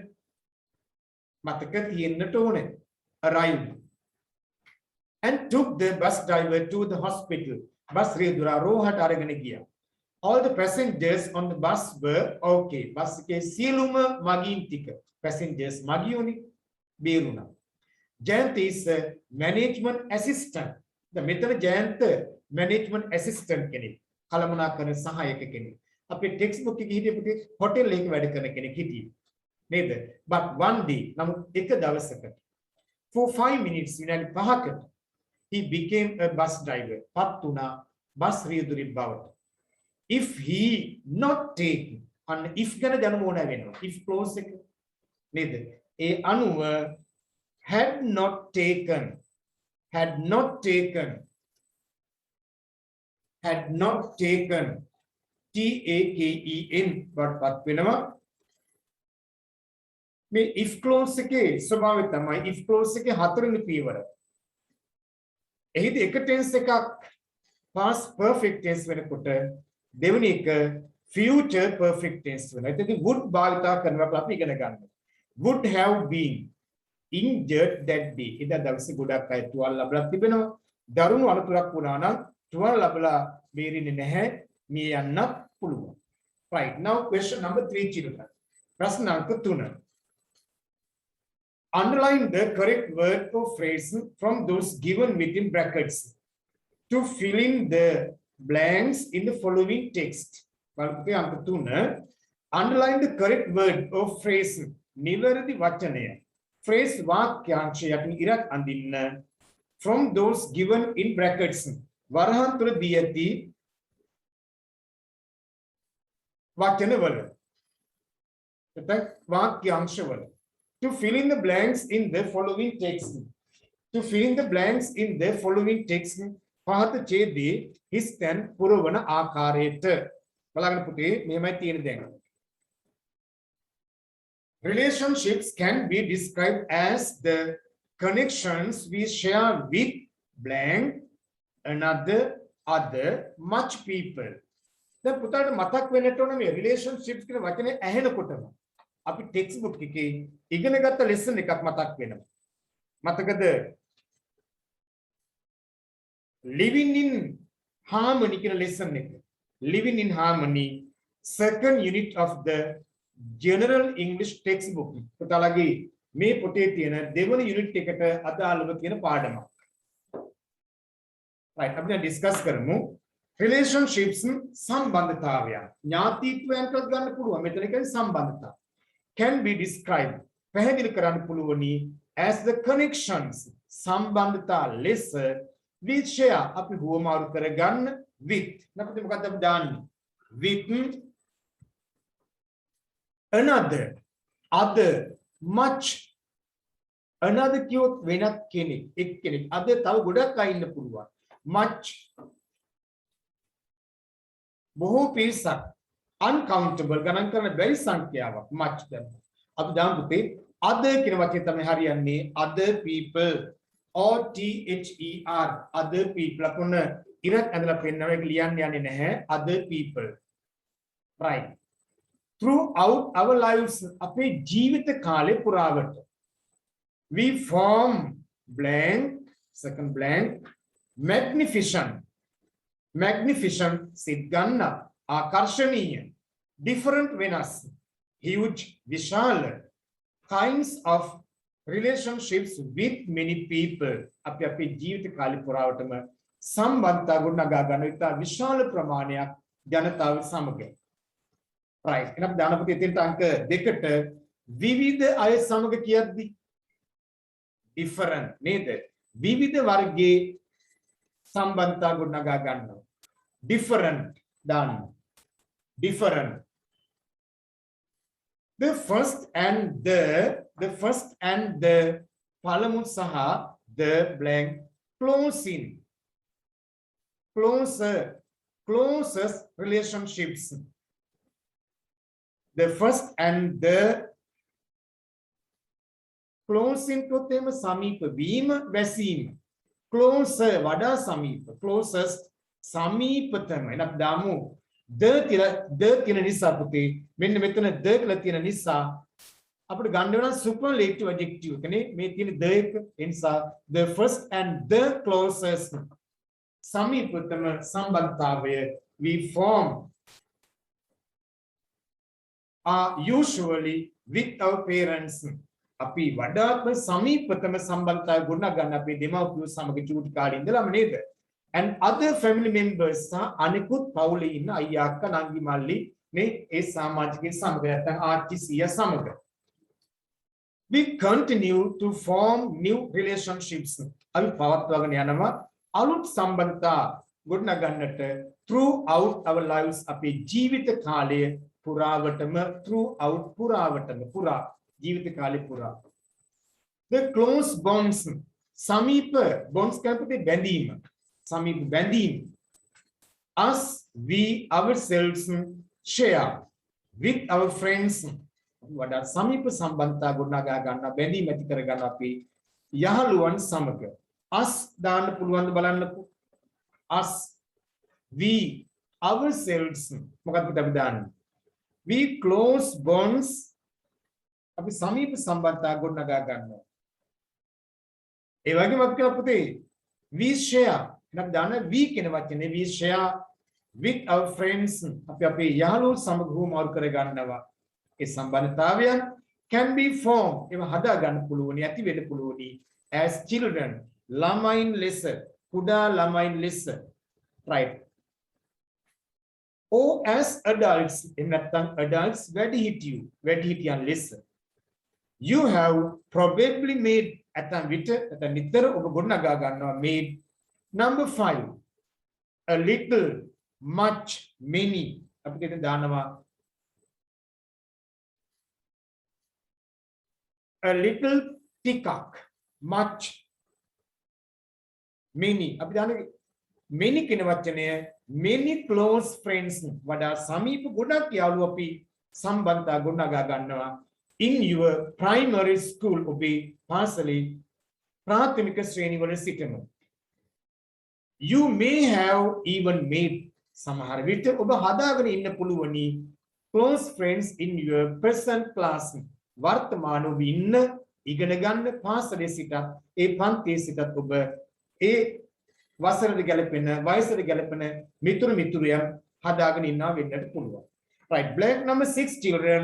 මතක තියෙන්නට ඕනේ. arrived and took the bus driver to the hospital. Bus රියදුරා රෝහලට අරගෙන ගියා. all the passengers on the bus were okay. Bus එකේ සියලුම මගීන් ටික passengers මගියෝනි බේරුණා. Jayantha is a management assistant. දැන් මෙතන ජයන්ත management assistant කෙනෙක්. කළමනාකරන සහායක කෙනෙක්. අපේ ටෙක්ස්ට් බුක් එකේ හිටිය පුතේ හොටෙල් එකක වැඩ කරන කෙනෙක් හිටියේ. නේද? but one day නමුත් එක දවසකට for 5 minutes විනාඩි 5කට he became a bus driver. පත් වුණා බස් රියදුරින් බවට. if he not taken අන්න if ගැන දැනුම ඕන වෙනවා. if clause එක නේද? ඒ අනුව had not taken TAKEN වටපත් වෙනවා. මේ if clause එකේ ස්වභාවය තමයි if clause එකේ හතරවෙනි පියවර. එහිදී එක tense එකක් past perfect tense වෙනකොට දෙවෙනි එක future perfect tense වෙනවා. ඒකදී would භාවිතා කරනවා අපි ඉගෙන ගන්නවා. would have been injured that day. එදා දවසේ ගොඩක් අය තුවාල ලැබලා තිබෙනවා. දරුණු අනතුරක් වුණා නම් තුවාල ලැබලා බේරෙන්නේ නැහැ. මිය යන්නත් පුළුවන්. Right. Now question number 3 children. ප්‍රශ්න අංක 3. Underline the correct word or phrase from those given within brackets to fill in the blanks in the following text. බලපෑම් අංක 3. Underline the correct word or phrase. නිවැරදි වචනය. Phrase වාක්‍යාංශයට ඉරක් අඳින්න. From those given in brackets. වරහන් තුල දී ඇති වචනවල. එතන වාක්‍යාංශවල. To fill in the blanks in the following text. To fill in the blanks in the following text. පහත ඡේදයේ හිස් තැන් පුරවන ආකාරයට බලන්න පුතේ මෙහෙමයි තියෙන දැන්. Relationships can be described as the connections we share with blank another much people. දැන් පුතාට මතක් වෙන්නට ඕන මේ relationships කියන වචනේ ඇහෙනකොටම අපි ටෙක්ස්ට් බුක් එකේ ඉගෙනගත්ත ලෙසන් එකක් මතක් වෙනවා. මතකද? Living in harmony කියන ලෙසන් එක. Living in harmony, second unit of the general English textbook. පුතාලගේ මේ පොතේ තියෙන දෙවන යුනිට් එකට අදාළව තියෙන පාඩමක්. right අපි දැන් ඩිස්කස් කරමු relationships සම්බන්ධතාවය. ඥාතිත්වයන්ට ගන්න පුළුවන්. මෙතන කියන්නේ සම්බන්ධතාව. Can be described පැහැදිලි කරන්න පුළුවනි as the connections සම්බන්ධතා ලෙස we share අපි හුවමාරු කරගන්න with නැත්නම් මොකක්ද අපි දාන්නේ with another other much another කියොත් වෙනත් කෙනෙක් එක්කෙනෙක් other තව ගොඩක් අය ඉන්න පුළුවන් much බොහෝ පිරිසක් uncountable ගණන් කරන්න බැරි සංඛ්‍යාවක් much දැන් අපි දාමු පුතේ other කියන වචනේ තමයි හරියන්නේ other people OTHER other people අපොන්න ඉරක් ඇඳලා පෙන්නනවා ඒක ලියන්න යන්නේ නැහැ other people right throughout our lives අපේ ජීවිත කාලේ පුරාවට we form blank second blank magnificent සිත් ගන්න ආකර්ෂණීය different වෙනස් huge විශාල kinds of relationships with many people අපේ ජීවිත කාලේ පුරාවටම සම්බන්ධතා ගොඩනගා ගන්න ඉතා විශාල ප්‍රමාණයක් ජනතාව සමග right එහෙනම් දානපති එතෙන්ට අංක 2ට විවිධ අය සමග කියද්දි different නේද විවිධ වර්ගයේ සම්බන්ධතා ගොඩනගා ගන්නවා different දාන්න different the first and the පළමු සහ the blank closest relationships the first and the closing තොතේම සමීප වීම වැසීම closer වඩා සමීප closest සමීපතම එනක් දාමු the කියන නිසා පුතේ මෙන්න මෙතන the කියලා තියෙන නිසා අපිට ගන්න වෙන superlative adjective එකනේ මේ තියෙන the එක ඒ නිසා the first and the closest සමීපතම සම්බන්ධතාවය we form are usually with our parents අපි වඩාත්ම සමීපතම සම්බන්ධතාවය ගොඩනගන්න අපේ දෙමව්පියෝ සමග චූටි කාලේ ඉඳලම නේද and other family members අනිකුත් පවුලේ ඉන්න අයියා අක්කා නංගි මල්ලි මේ ඒ සමාජිකයන් සමග නැත්නම් ආර්ටිසියා සමග we continue to form new relationships අපි පවත්වාගෙන යනවා අලුත් සම්බන්ධතා ගොඩනගන්නට throughout our lives අපේ ජීවිත කාලය පුරාවටම පුරා ජීවිත කාලේ පුරා the close bonds සමීප bonds කියන්නේ බැඳීම සමීප බැඳීම us we ourselves share with our friends වඩා සමීප සම්බන්ධතා ගොඩනගා ගන්න බැඳීම් ඇති කර ගන්න අපි යහළුවන් සමග us දාන්න පුළුවන් ද බලන්නකෝ us we ourselves මොකක්ද අපි දාන්නේ we close bonds අපි සමීප සම්බන්ධතා ගොඩනගා ගන්නවා ඒ වගේම අපි කියන පුතේ we share නම් දාන we කියන වචනේ we share with our friends අපි යාළුවෝ සමග හුවමාරු කර ගන්නවා ඒ සම්බන්ධතාවයන් can be formed ඒවා හදා ගන්න පුළුවනි ඇති වෙන්න පුළුවනි as children ළමයින් ලෙස කුඩා ළමයින් ලෙස right or as adults එහෙම නැත්නම් adults වැඩිහිටියන් ලෙස you have probably made ඇතන් විට නැත්නම් නිතර ඔබ ගොඩනගා ගන්නවා made number 5 a little much many අපි කියන දානවා a little ටිකක් much many අපි දාන්නේ many කියන වචනය many close friends වඩා සමීප ගොඩක් යාළුවෝ අපි සම්බන්ධතා ගොඩනගා ගන්නවා in your primary school ඔබේ පාසලේ ප්‍රාථමික ශ්‍රේණි වල සිටම you may have even made සමහර විට ඔබ හදාගෙන ඉන්න පුළුවනි close friends in your present class වර්තමාන ඔබ ඉන්න ඉගෙන ගන්න පාසලේ සිටත් ඒ පන්තියේ සිටත් ඔබ ඒ වසරට ගැලපෙන වයසට ගැලපෙන මිතුරියන් හදාගෙන ඉන්නවා වෙන්නට පුළුවන් right blank number 6 children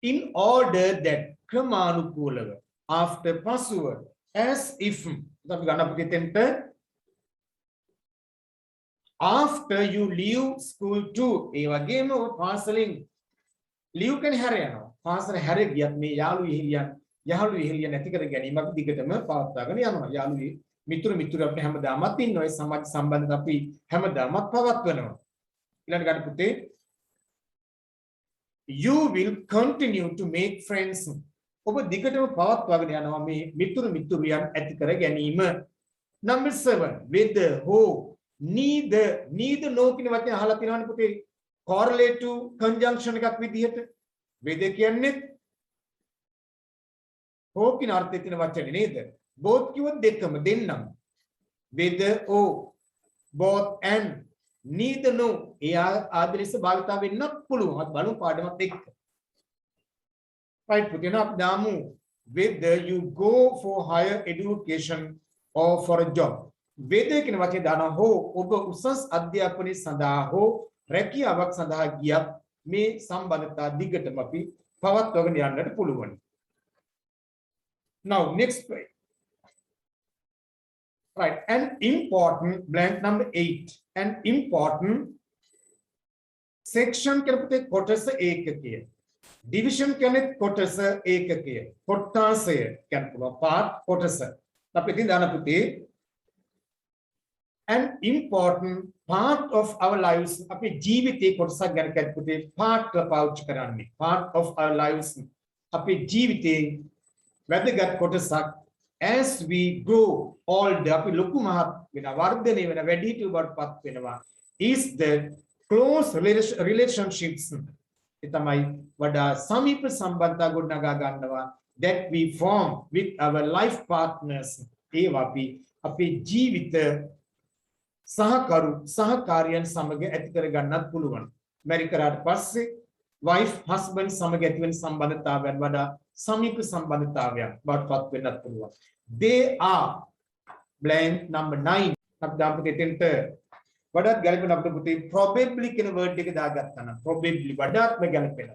in order that ක්‍රමානුකූලව after පසුව as if අපි ගන්න අපිට තෙන්ට after you leave school too ඒ වගේම ඔබ පාසලෙන් leave කෙන හැර යනවා පාසල හැර ගියත් මේ යාළු ඉහෙලියන් ඇති කර ගැනීම අපි දිගටම පවත්වාගෙන යනවා යාළුවේ මිතුරු අපිට හැමදාමත් ඉන්නවා ඒ සමාජ සම්බන්ධත අපි හැමදාමත් පවත්වනවා ඊළඟ ගන්න පුතේ you will continue to make friends ඔබ දිගටම පවත්වාගෙන යනවා මේ මිතුරියන් ඇති කර ගැනීම number 7 whether how neither no කියන වචනේ අහලා තියෙනවනේ පුතේ correlative conjunction එකක් විදිහට whether කියන්නේ how කියන අර්ථයෙන් තියෙන වචනේ නේද both කිව්වොත් දෙකම දෙන්නම whether or both and neither no ඒ ආදර්ශ භාවිතා වෙන්නත් පුළුවන් අත් බලමු පාඩමත් එක්ක right පුතේ අපි දාමු whether you go for higher education or for a job whether කියන වචනේ දානවා හෝ ඔබ උසස් අධ්‍යාපනයේ සඳහා හෝ රැකියාවක් සඳහා ගියත් මේ සම්බන්ධතා දිගටම අපි පවත්වාගෙන යන්නට පුළුවන් now next page right an important blank number 8 an important section කියන පුතේ කොටස ඒකකය division කියන්නේ කොටස ඒකකය කොටාසය කියන පුළුවන් part කොටස අපි ඉතින් දාන පුතේ an important part of our lives අපි ජීවිතේ කොටසක් ගැන කතා පුතේ part පාවිච්චි කරන්නේ part of our lives අපි ජීවිතේ වැදගත් කොටසක් as we grow older අපි ලොකු මහත් වෙන වර්ධනය වෙන වැඩිහිටියෝ බවටපත් වෙනවා is the close relationships ඒ තමයි වඩා සමීප සම්බන්ධතා ගොඩනගා ගන්නවා that we form with our life partners ඒවා අපි අපේ ජීවිත සහකාරියන් සමග ඇති කර ගන්නත් පුළුවන් මැරි කරාට පස්සේ wife husband සමග ඇති වෙන සම්බන්ධතාවයන් වඩා සමීප සම්බන්ධතාවයක් බවටපත් වෙන්නත් පුළුවන් they are blank number 9 අපි දාපු දෙතෙන්ට වඩාත් ගැලපෙන අපිට පුතේ probably කියන word එක දාගත්තා නම් probably වඩාත්ම ගැලපෙන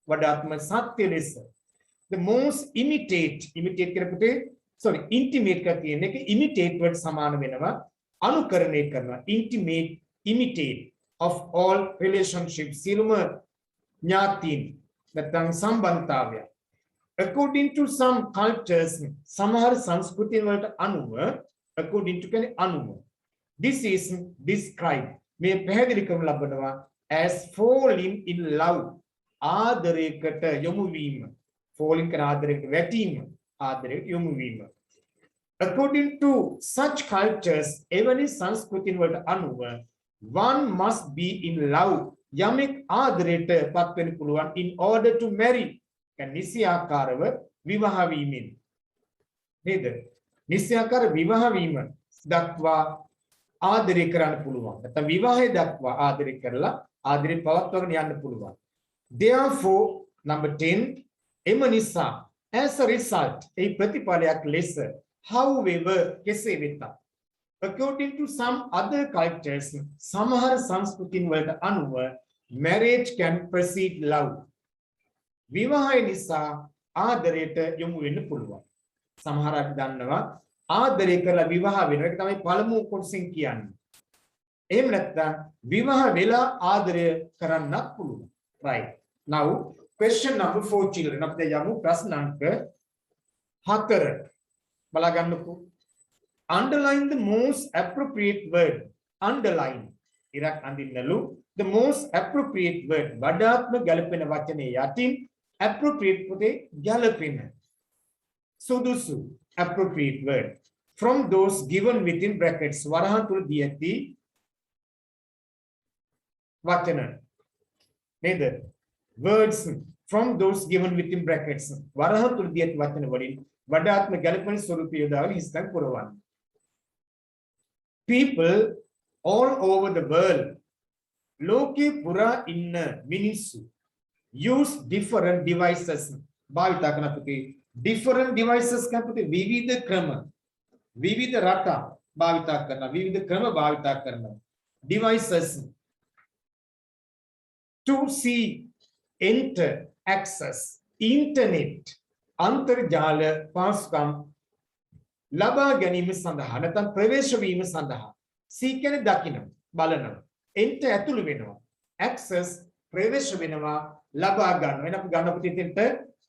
වඩාත්ම සත්‍ය ලෙස the most imitate කියන පුතේ intimate එක කියන එක imitate word සමාන වෙනවා අනුකරණය කරනවා imitate of all relationships සියලුම ඥාතීන් නැත්නම් සම්බන්ධතාවය according to some cultures සමහර සංස්කෘතින් වලට අනුව according to කියන්නේ අනුව this is described මේ පැහැදිලි කරනු ලබනවා as falling in love ආදරයකට යොමු වීම falling කරන ආදරයකට වැටීම ආදරයට යොමු වීම according to such cultures එවැනි සංස්කෘතින් වලට අනුව one must be in love යමෙක් ආදරයට පත් වෙන්න පුළුවන් in order to marry නිසියාකාරව විවාහ වීමෙන් නේද නිසියාකාර විවාහ වීම දක්වා ආදරය කරන්න පුළුවන් නැත්නම් විවාහය දක්වා ආදරය කරලා ආදරය පවත්වාගෙන යන්න පුළුවන් therefore number 10 එම නිසා as a result ඒ ප්‍රතිඵලයක් ලෙස however කෙසේ වෙතත් according to some other cultures සමහර සංස්කෘතින් වලට අනුව marriage can precede love විවාහය නිසා ආදරයට යොමු වෙන්න පුළුවන් සමහර අය දන්නවා ආදරය කරලා විවාහ වෙනවා ඒක තමයි පළමු කොටසින් කියන්නේ එහෙම නැත්නම් විවාහ වෙලා ආදරය කරන්නත් පුළුවන් right now question number 4 children අපිට යමු ප්‍රශ්න අංක 4 බලා ගන්නකෝ underline the most appropriate word underline ඉරක් අඳින්නලු the most appropriate word වඩාත්ම ගැළපෙන වචනේ යටින් appropriate පුතේ ගැළපෙන සුදුසු appropriate word from those given within brackets වරහන් තුල දී ඇති වචන නේද words from those given within brackets වරහන් තුල දී ඇති වචන වලින් වඩාත්ම ගැළපෙන ස්වරූපය යොදාගෙන හිස්තන් පුරවන්න people all over the world ලෝකේ පුරා ඉන්න මිනිස්සු use different devices භාවිත කරන පුතේ different devices කියන පුතේ විවිධ ක්‍රම විවිධ රටා භාවිත කරන විවිධ ක්‍රම භාවිත කරන devices to see enter access internet අන්තර්ජාල පාසුකම් ලබා ගැනීම සඳහා නැත්නම් ප්‍රවේශ වීම සඳහා see කියන්නේ දකින්න බලනවා enter ඇතුළු වෙනවා access ප්‍රවේශ වෙනවා ලබා ගන්න වෙන අපි ගන්න පිටින්ට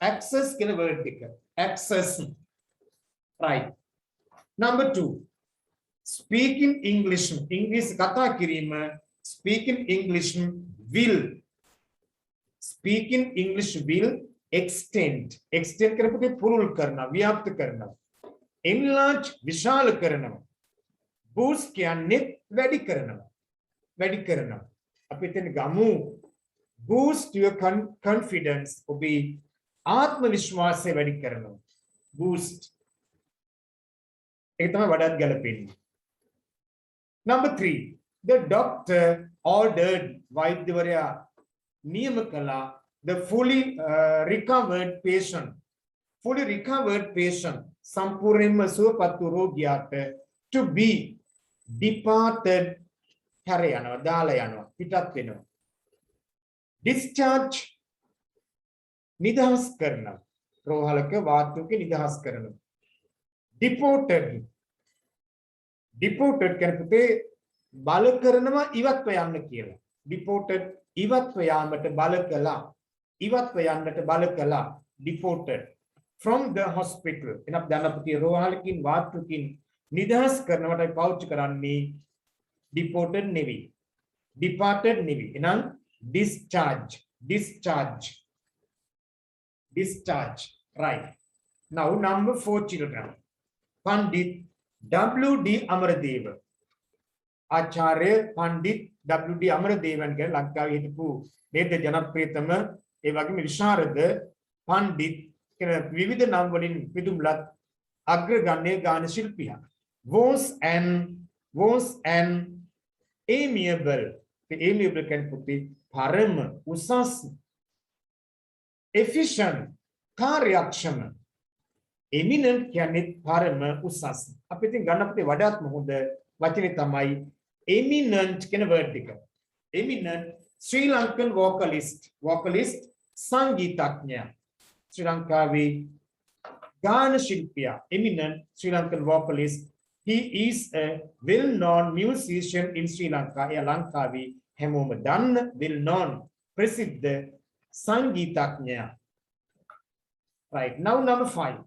access කියන word එක access right number 2 speaking english english කතා කිරීම speaking english will speaking english will extend කරපුතේ පුරුල් කරනවා ව්‍යාප්ත කරනවා enlarge විශාල කරනවා boost කියන්නේ වැඩි කරනවා අපි එතන ගමු boost your confidence ඔබේ ආත්ම විශ්වාසය වැඩි කරනවා boost ඒක තමයි වඩාත් ගැලපෙන්නේ number 3 the doctor ordered වෛද්‍යවරයා නියම කළා the fully recovered patient සම්පූර්ණයෙන්ම සුවපත් වූ රෝගියාට to be departed හැර යනවා දාලා යනවා පිටත් වෙනවා discharge නිදහස් කරනවා රෝහලක වාතුක නිදහස් කරනවා deported කරපුතේ බල කරනවා ඉවත්ව යන්න කියලා deported ඉවත්ව යාමට බල කළා ඉවත්ව යන්නට බල කළා deported from the hospital එනක් දන්නපතිය රෝහලකින් වාතුකින් නිදහස් කරනවටයි පාවිච්චි කරන්නේ deported නෙවෙයි departed නෙවෙයි එහෙනම් discharge right now number 4 children Pandit W.D. Amardewa ආචාර්ය පණ්ඩිත් W.D. අමරදේවන් කියන ලංකාවේ හිටපු නේද ජනප්‍රියතම ඒ වගේම විශාරද පණ්ඩිත් කියන විවිධ නම් වලින් පිදුම්ලත් අග්‍රගණ්‍ය ගාන ශිල්පියා was an amiable කියන පුතේ පරම උසස් efficient කාර්යක්ෂම eminent කියන්නේ පරම උසස් අපි ඉතින් ගන්න පුතේ වඩාත්ම හොඳ වචනේ තමයි eminent කියන word එක eminent Sri Lankan vocalist සංගීතඥයා ශ්‍රී ලංකාවේ ගාන ශිල්පියා eminent Sri Lankan vocalist he is a well known musician in Sri Lanka එයා ලංකාවේ හැමෝම දන්න well known ප්‍රසිද්ධ සංගීතඥයා right now number 5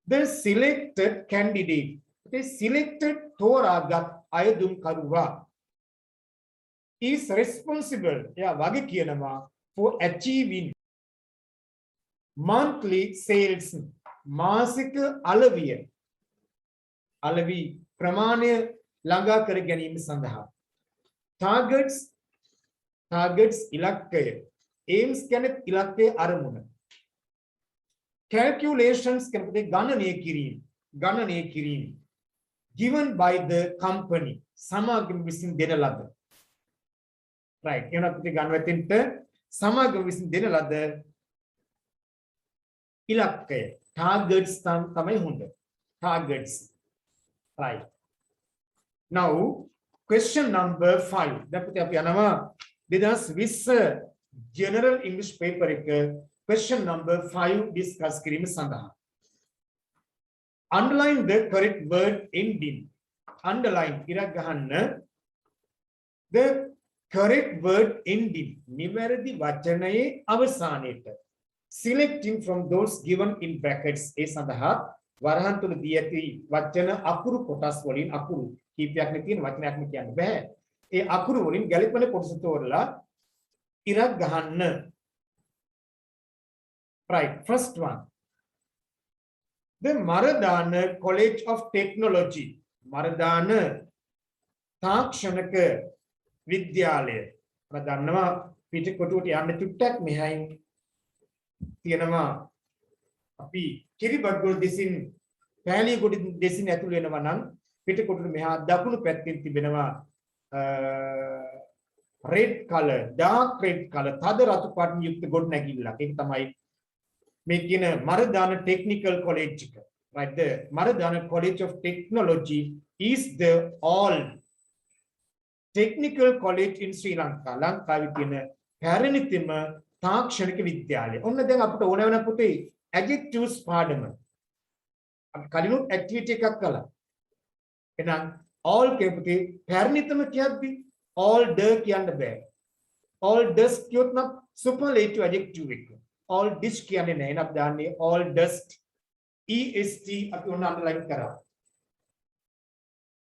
the selected candidate the selected තෝරාගත් අයදුම් කරුවා is responsible එයා වගේ කියනවා for achieving monthly sales මාසික අලෙවි ප්‍රමාණය ළඟා කර ගැනීම සඳහා targets ඉලක්කය aims කියන්නේ ඉලක්කයේ අරමුණ calculations කියන්නේ ගණනය කිරීම given by the company සමාගම විසින් දෙන ලද right එනවා අපි ගණවතින්ට සමාගම විසින් දෙන ලද ඉලක්කය targets තමයි හොඳ targets right Now question number 5. දැන් පුතේ අපි යනවා 2020 general English paper එක question number 5 discuss කිරීම සඳහා. Underline the correct word ending. Underline ඉරක් ගහන්න the correct word ending. නිවැරදි වචනයේ අවසානයේට. Selecting from those given in brackets. ඒ සඳහා වරහන් තුල දී ඇති වචන අකුරු කොටස් වලින් අකුරු කීපයක් නේ තියෙන වචනයක් නේ කියන්න බෑ. ඒ අකුරු වලින් ගැලපෙන කොටස තෝරලා ඉරක් ගහන්න. Right, first one. The Maradana College of Technology. Maradana තාක්ෂණික විද්‍යාලය. මම දන්නවා පිටකොටුවට යන්න චුට්ටක් මෙහායින් තියෙනවා අපි කිරිබත්ගොඩ දෙසින් පෑලියගොඩ දෙසින් ඇතුල් වෙනවා නම් පිටකොටුවට මෙහා දකුණු පැත්තෙන් තිබෙනවා red color, dark red color, තද රතු පාටින් යුක්ත ගොඩනැගිල්ලක්. ඒක තමයි මේ කියන Maradana Technical College එක. Right, the Maradana College of Technology is the all technical college in Sri Lanka. ලංකාවේ තියෙන පැරණිතම තාක්ෂණික විද්‍යාලය. ඔන්න දැන් අපිට ඕන වෙන පුතේ adjectives පාඩම. අපි කලිනුත් activity එකක් කළා. එහෙනම් all කියපුතේ පැරණිතම කියද්දි all the කියන්න බෑ. all does කියොත් නම් superlative adjective එක. all dish කියන්නේ නැහැ. එහෙනම් දාන්නේ all dust est අපි ඔන්න underline කරා.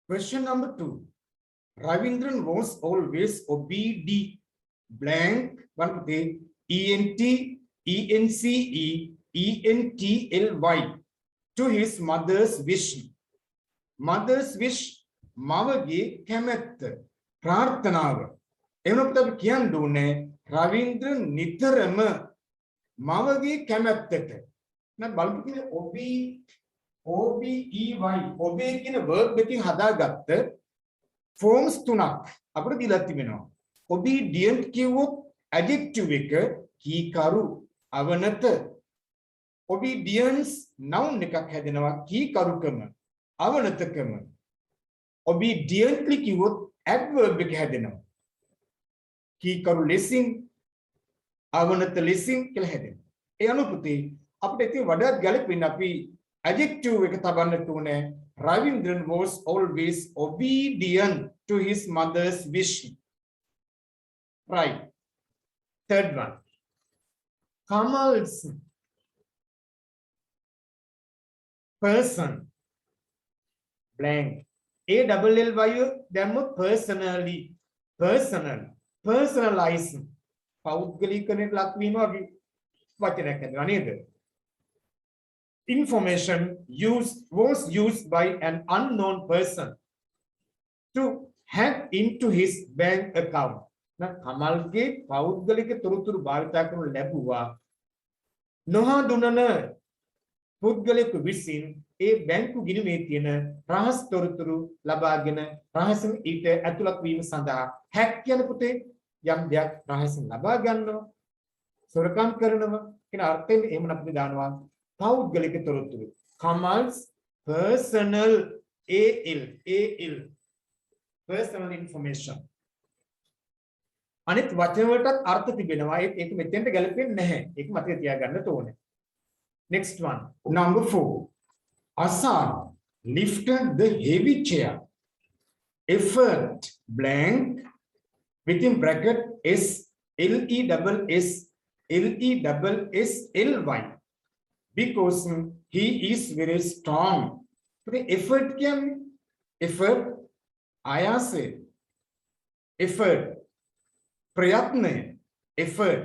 Question number 2. Ravindran was always obedient blank one day ent ence ently to his mother's wish. Mother's wish මවගේ කැමැත්ත ප්‍රාර්ථනාව. එවනකොට අපි කියන්න ඕනේ රවින්ද්‍රන් නිතරම මවගේ කැමැත්තට. නැත්නම් බලපු කියන obey obey කියන verb එකකින් හදාගත්ත forms තුනක් අපිට දීලා තිබෙනවා. obedient කිව්වොත් adjective එක කීකරු අවනත. obedience noun එකක් හැදෙනවා කීකරුකම අවනතකම. obediently කිව්වොත් adverb එක හැදෙනවා කීකරු ලෙසින් අවනත ලෙසින් කියලා හැදෙනවා. ඒ අනුව පුතේ අපිට ඉතින් වඩාත් ගැළපෙන්නේ අපි adjective එක තබන්නට ඕනේ. Ravindran was always obedient to his mother's wish. Right. Third one. Kamal's person blank. ALLY දැම්මොත් personally personal personalize පෞද්ගලිකකරණයට ලක් වීම අපි වචනයක් හදනවා නේද? Information was used by an unknown person to hack into his bank account. කමල්ගේ පෞද්ගලික තොරතුරු භාවිතා කරනු ලැබුවා නොහඳුනන පුද්ගලයෙකු විසින් ඒ බැංකු ගිණුමේ තියෙන රහස් තොරතුරු ලබාගෙන රහසින් ඊට ඇතුළත් වීම සඳහා හැක් කියන පුතේ යම් දෙයක් රහසින් ලබා ගන්නවා සොරකම් කරනවා කියන අර්ථයෙන් එහෙම අපි දානවා පෞද්ගලික තොරතුරු. Kamal's personal al personal information. අනිත් වචන වලටත් අර්ථ තිබෙනවා. ඒක මෙතෙන්ට ගැලපෙන්නේ නැහැ. ඒක මතක තියාගන්න ඕනේ. Next one. Number 4. Asad lifted the heavy chair. Effort blank within bracket S LESSLY because he is very strong. The effort කියන්නේ effort ආයාසය effort ප්‍රයත්නය effort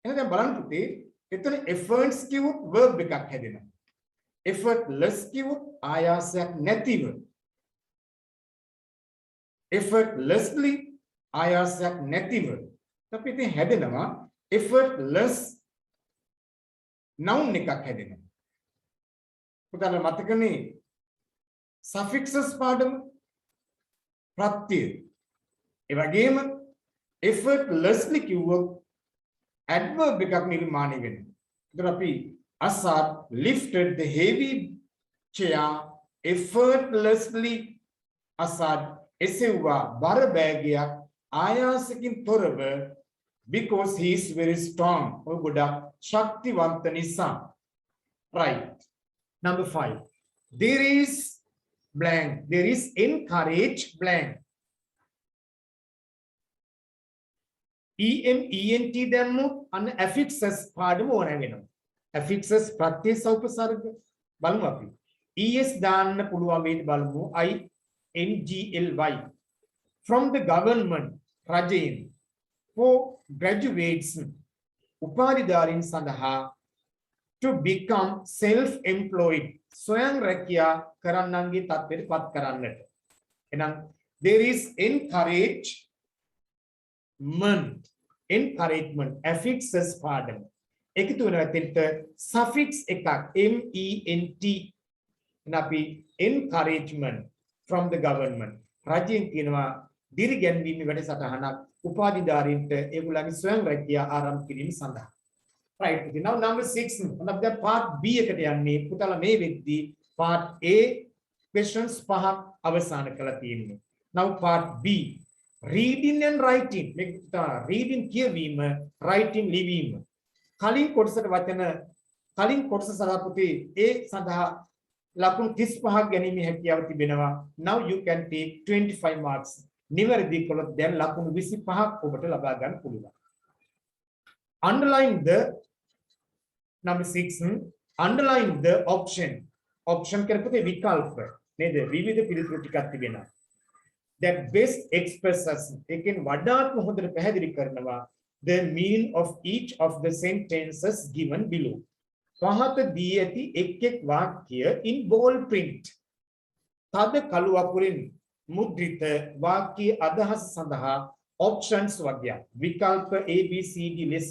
එහෙනම් දැන් බලන්න පුතේ එතන efforts කිව්වොත් verb එකක් හැදෙනවා effortless කිව්වොත් ආයාසයක් නැතිව effortlessly ආයාසයක් නැතිව අපි ඉතින් හැදෙනවා effortless noun එකක් හැදෙනවා පුතාලා මතකනේ suffixes පාඩම ප්‍රත්‍ය ඒ වගේම effortlessly කිව්වොත් adverb එකක් නිර්මාණය වෙනවා. ඒතර අපි Asad lifted the heavy chair effortlessly Assad එසෙව්වා බර බෑගයක් ආයාසකින් තොරව because he is very strong. ඔහු ගොඩක් ශක්තිවන්ත නිසා. Right. Number 5. There is blank. There is encourage blank. EMENT දැම්මොත් අන්න affixes පාඩම ඕන වෙනවා. affixes ප්‍රත්‍යය උපසර්ග බලමු අපි. ES දාන්න පුළුවන් වේද බලමු. INGLY from the government රජයෙන් for graduates උපාධිධාරීන් සඳහා to become self-employed ස්වයං රැකියා කරන්නන්ගේ තත්ත්වයට පත් කරන්නට. එහෙනම් there is encouragement affixes පාඩම එකතු වෙන ඇතෙන්ට suffix එකක් MENT අපි encouragement from the government රජයෙන් කියනවා දිරිගැන්වීමේ වැඩසටහනක් උපාධිධාරීන්ට ඒගොල්ලන්ගේ ස්වයං රැකියා ආරම්භ කිරීම සඳහා. Right. Now number 6 one of the part B එකට යන්නේ පුතලා මේ වෙද්දී part A questions 5ක් අවසන් කරලා තියෙනවා. Now part B reading and writing මේක reading කියවීම writing ලිවීම. කලින් කොටසට වචන කලින් කොටස සඳහා පුතේ A සඳහා ලකුණු 35ක් ගැනීමේ හැකියාව තිබෙනවා. Now you can take 25 marks. නිවැරදි කළොත් දැන් ලකුණු 25ක් ඔබට ලබා ගන්න පුළුවන්. Underline the number 6 underline the option කරපුතේ විකල්ප නේද විවිධ පිළිතුරු ටිකක් තිබෙනවා. that best expresses එකෙන් වඩාත්ම හොඳට පැහැදිලි කරනවා the meaning of each of the sentences given below. පහත දී ඇති එක් එක් වාක්‍ය in bold print තද කළු අකුරින් මුද්‍රිත වාක්‍ය අදහස සඳහා options වගයක් විකල්ප A B C D ලෙස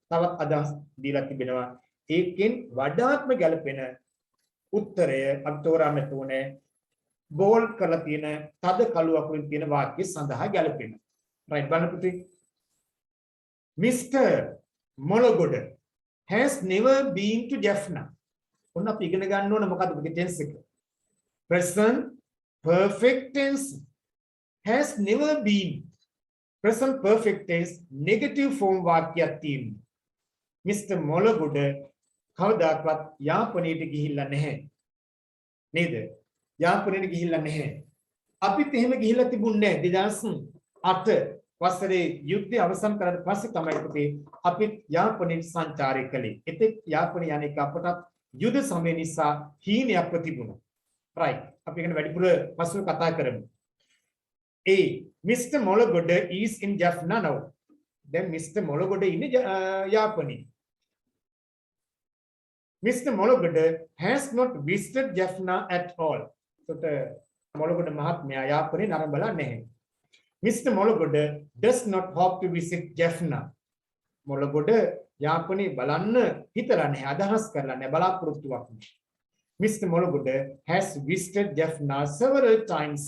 තවත් අදහස් දීලා තිබෙනවා. ඒකෙන් වඩාත්ම ගැලපෙන උත්තරය අපි තෝරන්නට ඕනේ bold කරලා තියෙන තද කළු අකුරින් තියෙන වාක්‍ය සඳහා ගැලපෙන. right බලන්න පුතේ. Mr. Mologoda has never been to Jaffna. ඔන්න අපි ඉගෙන ගන්න ඕන මොකද්ද මේකේ tense එක. Present perfect tense has never been. Present perfect tense negative form වාක්‍යයක් තියෙනවා. Mr. Mologoda කවදාකවත් යාපනයට ගිහිල්ලා නැහැ. නේද? යාපනයට ගිහිල්ලා නැහැ. අපිත් එහෙම ගිහිල්ලා තිබුණේ නැහැ. 2008 වසරේ යුද්ධය අවසන් කරලා පස්සේ තමයි පුතේ අපිත් යාපනයේ සංචාරය කළේ. එතෙක් යාපනය යන එක අපට යුද සමය නිසා හීනයක් තිබුණා. right. අපි ගැන වැඩිපුර පසුව කතා කරමු. A. Mr. Mologoda is in Jaffna now. Then Mr. Mologoda ඉන්නේ යාපනයේ. Mr. Mologoda has not visited Jaffna at all. So Mologoda මහත්මයා යාපනයේ නරඹලා නැහැ. Mr. Mologoda does not hope to visit Jaffna. Mologoda යාපනයේ බලන්න හිතලා නැහැ, අදහස් කරලා නැහැ, බලාපොරොත්තුවක් නැහැ. Mr. Mologoda has visited Jaffna several times.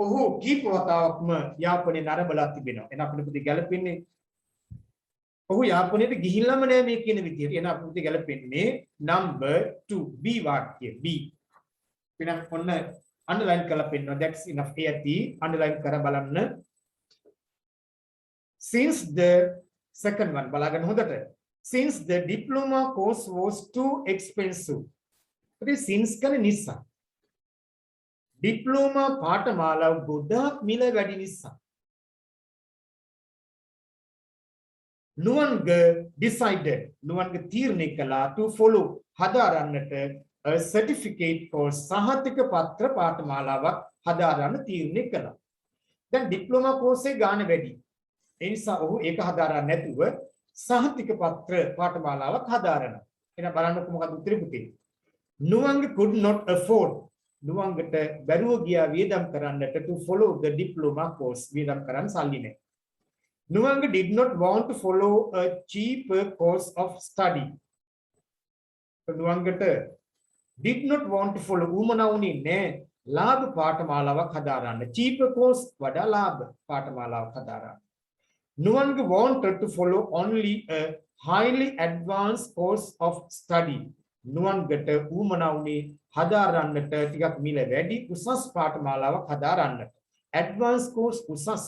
ඔහු කීප වතාවක්ම යාපනයේ නරඹලා තිබෙනවා. එන අපිට පුතේ ගැලපෙන්නේ ඔහු යාපනයට ගිහිල්ලාම නෑ මේ කියන විදිහට. එන අපිට පුතේ ගැලපෙන්නේ number 2 B වාක්‍ය B. වෙන ඔන්න underline කරලා පෙන්නනවා. That's enough. ඇති underline කර බලන්න. Since the second one බලාගන්න හොඳට. Since the diploma course was too expensive. A since කන නිසා. diploma පාඨමාලාව ගොඩාක් මිල වැඩි නිසා. Nuanga decided Nuanga තීරණය කළා to follow හදාරන්නට a certificate course සහතික පත්‍ර පාඨමාලාවක් හදාරන්න තීරණය කළා. දැන් ඩිප්ලෝමා කෝස් එක ගාණ වැඩි. ඒ නිසා ඔහු ඒක හදාරන්න නැතුව සහතික පත්‍ර පාඨමාලාවක් හදාරනවා. එහෙනම් බලන්නකො මොකද උත්තරේ පුතේ. Nuanga could not afford Nuangට බැරුව ගියා වියදම් කරන්නට to follow the diploma course වියදම් කරන්න සල්ලි නැහැ. Nuanga did not want to follow a cheaper course of study. Nuangට did not want to follow උමනා උනේ නැහැ ලාභ පාඨමාලාවක් හදාරන්න. cheaper course වඩා ලාභ පාඨමාලාවක් හදාරන්න. Nuanga wanted to follow only a highly advanced course of study. Nuangට උමනා උනේ හදාරන්නට ටිකක් මිල වැඩි උසස් පාඨමාලාවක් හදාරන්නට. Advanced course උසස්.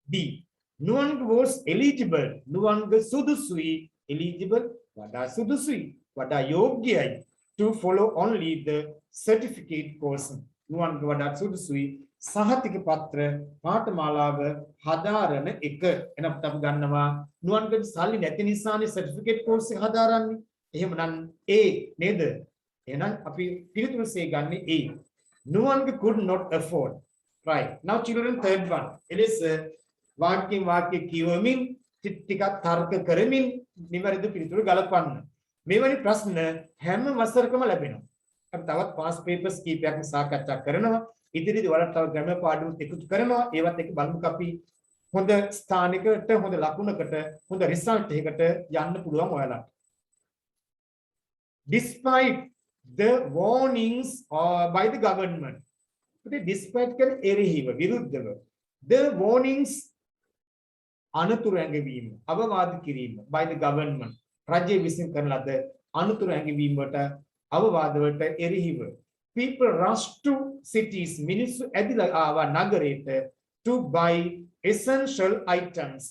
D. නුවන්ග was eligible. නුවන්ග සුදුසුයි. Eligible වඩා සුදුසුයි. වඩා යෝග්‍යයි. To follow only the certificate course. නුවන්ග වඩා සුදුසුයි. සහතික පත්‍ර පාඨමාලාව හදාරන එක. එනනම් අපි ගන්නවා නුවන්ගට සල්ලි නැති නිසානේ සර්ටිෆිකේට් කෝස් එක හදාරන්නේ. එහෙමනම් A නේද? එහෙනම් අපි පිළිතුරසේ ගන්නේ A. නුවන්ග could not afford. Right. Now children, third one. එලෙස වාක්‍යයෙන් වාක්‍ය කියවමින් ටිකක් තර්ක කරමින් නිවැරදි පිළිතුරු ගලපන්න. මේවැනි ප්‍රශ්න හැම වසරකම ලැබෙනවා. අපි තවත් පාස් පේපර්ස් කීපයක් සාකච්ඡා කරනවා. ඉදිරියේදී වලට තව ග්‍රැමර් පාඩුත් එකතු කරනවා. ඒවත් එක්ක බලමුකෝ අපි හොඳ ස්ථානිකට හොඳ ලකුණකට හොඳ රිසල්ට් එකකට යන්න පුළුවන් ඔයාලට. Despite the warnings by the government. Despite කියන්නේ එරෙහිව විරුද්ධව. The warnings අනතුරු ඇඟවීම අවවාද කිරීම by the government. රජය විසින් කරන ලද අනතුරු ඇඟවීම වලට අවවාද වලට එරෙහිව. People rush to cities. මිනිස්සු ඇදිලා ආවා නගරයට to buy essential items.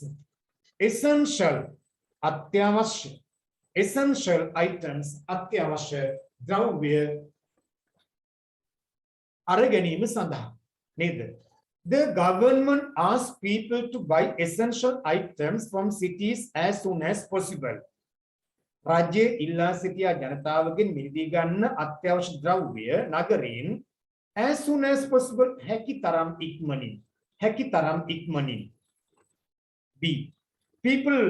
Essential අත්‍යවශ්‍ය. Essential items අත්‍යවශ්‍ය ද්‍රව්‍ය අරගැනීම සඳහා නේද? The government asked people to buy essential items from cities as soon as possible. රාජ්‍ය ඉල්ලා සිටියා ජනතාවගෙන් මිලදී ගන්න අත්‍යවශ්‍ය ද්‍රව්‍ය නගරයෙන් as soon as possible හැකි තරම් ඉක්මනින්. හැකි තරම් ඉක්මනින්. B. People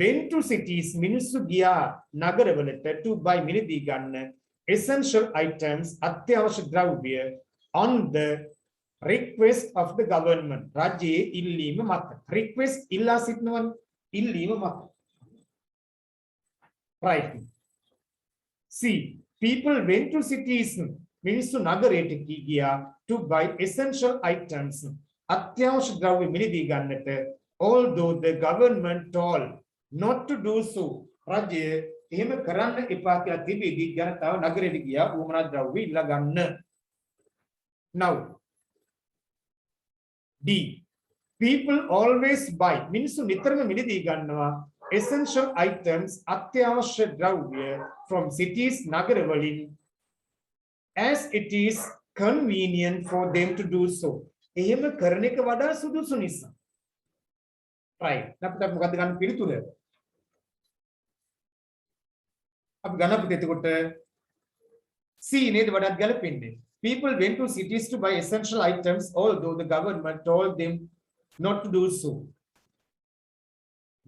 went to cities. මිනිස්සු ගියා නගරවලට to buy මිලදී ගන්න essential items අත්‍යවශ්‍ය ද්‍රව්‍ය on the request of the government. රාජ්‍යයේ ඉල්ලීම මත. request ඉල්ලා සිටිනවනේ. ඉල්ලීම මත. Right. C. People went to cities. මිනිස්සු නගරයට ගියා to buy essential items. අත්‍යවශ්‍ය ද්‍රව්‍ය මිලදී ගන්නට although the government told not to do so. රාජ්‍ය එහෙම කරන්න එපා කියලා තිබෙද්දී ජනතාව නගරයට ගියා උවමනා ද්‍රව්‍ය ඉල්ලා ගන්න. Now D. People always buy. මිනිස්සු නිතරම මිලදී ගන්නවා essential items අත්‍යවශ්‍ය ද්‍රව්‍ය from cities නගර වලින් as it is convenient for them to do so. එහෙම කරන එක වඩා සුදුසු නිසා. Right. අපිට මොකද්ද ගන්න පිළිතුර? අපි ගන්න අපිට එතකොට C නේද වඩාත් ගැලපෙන්නේ. People went to cities to buy essential items although the government told them not to do so.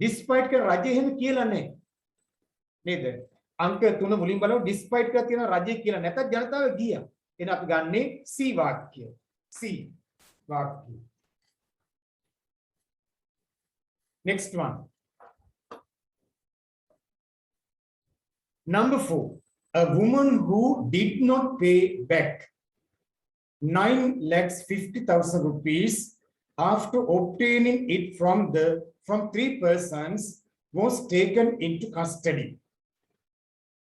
Despite ka රජය එහෙම කියලා නැහැ. නේද? අංක 3 මුලින් බලමු despite කියලා තියෙන රජය කියලා නැත්නම් ජනතාව ගියා. එහෙනම් අපි ගන්නේ C වාක්‍යය. C වාක්‍යය. Next one. Number 4. A woman who did not pay back 9,50,000 rupees after obtaining it from 3 persons was taken into custody.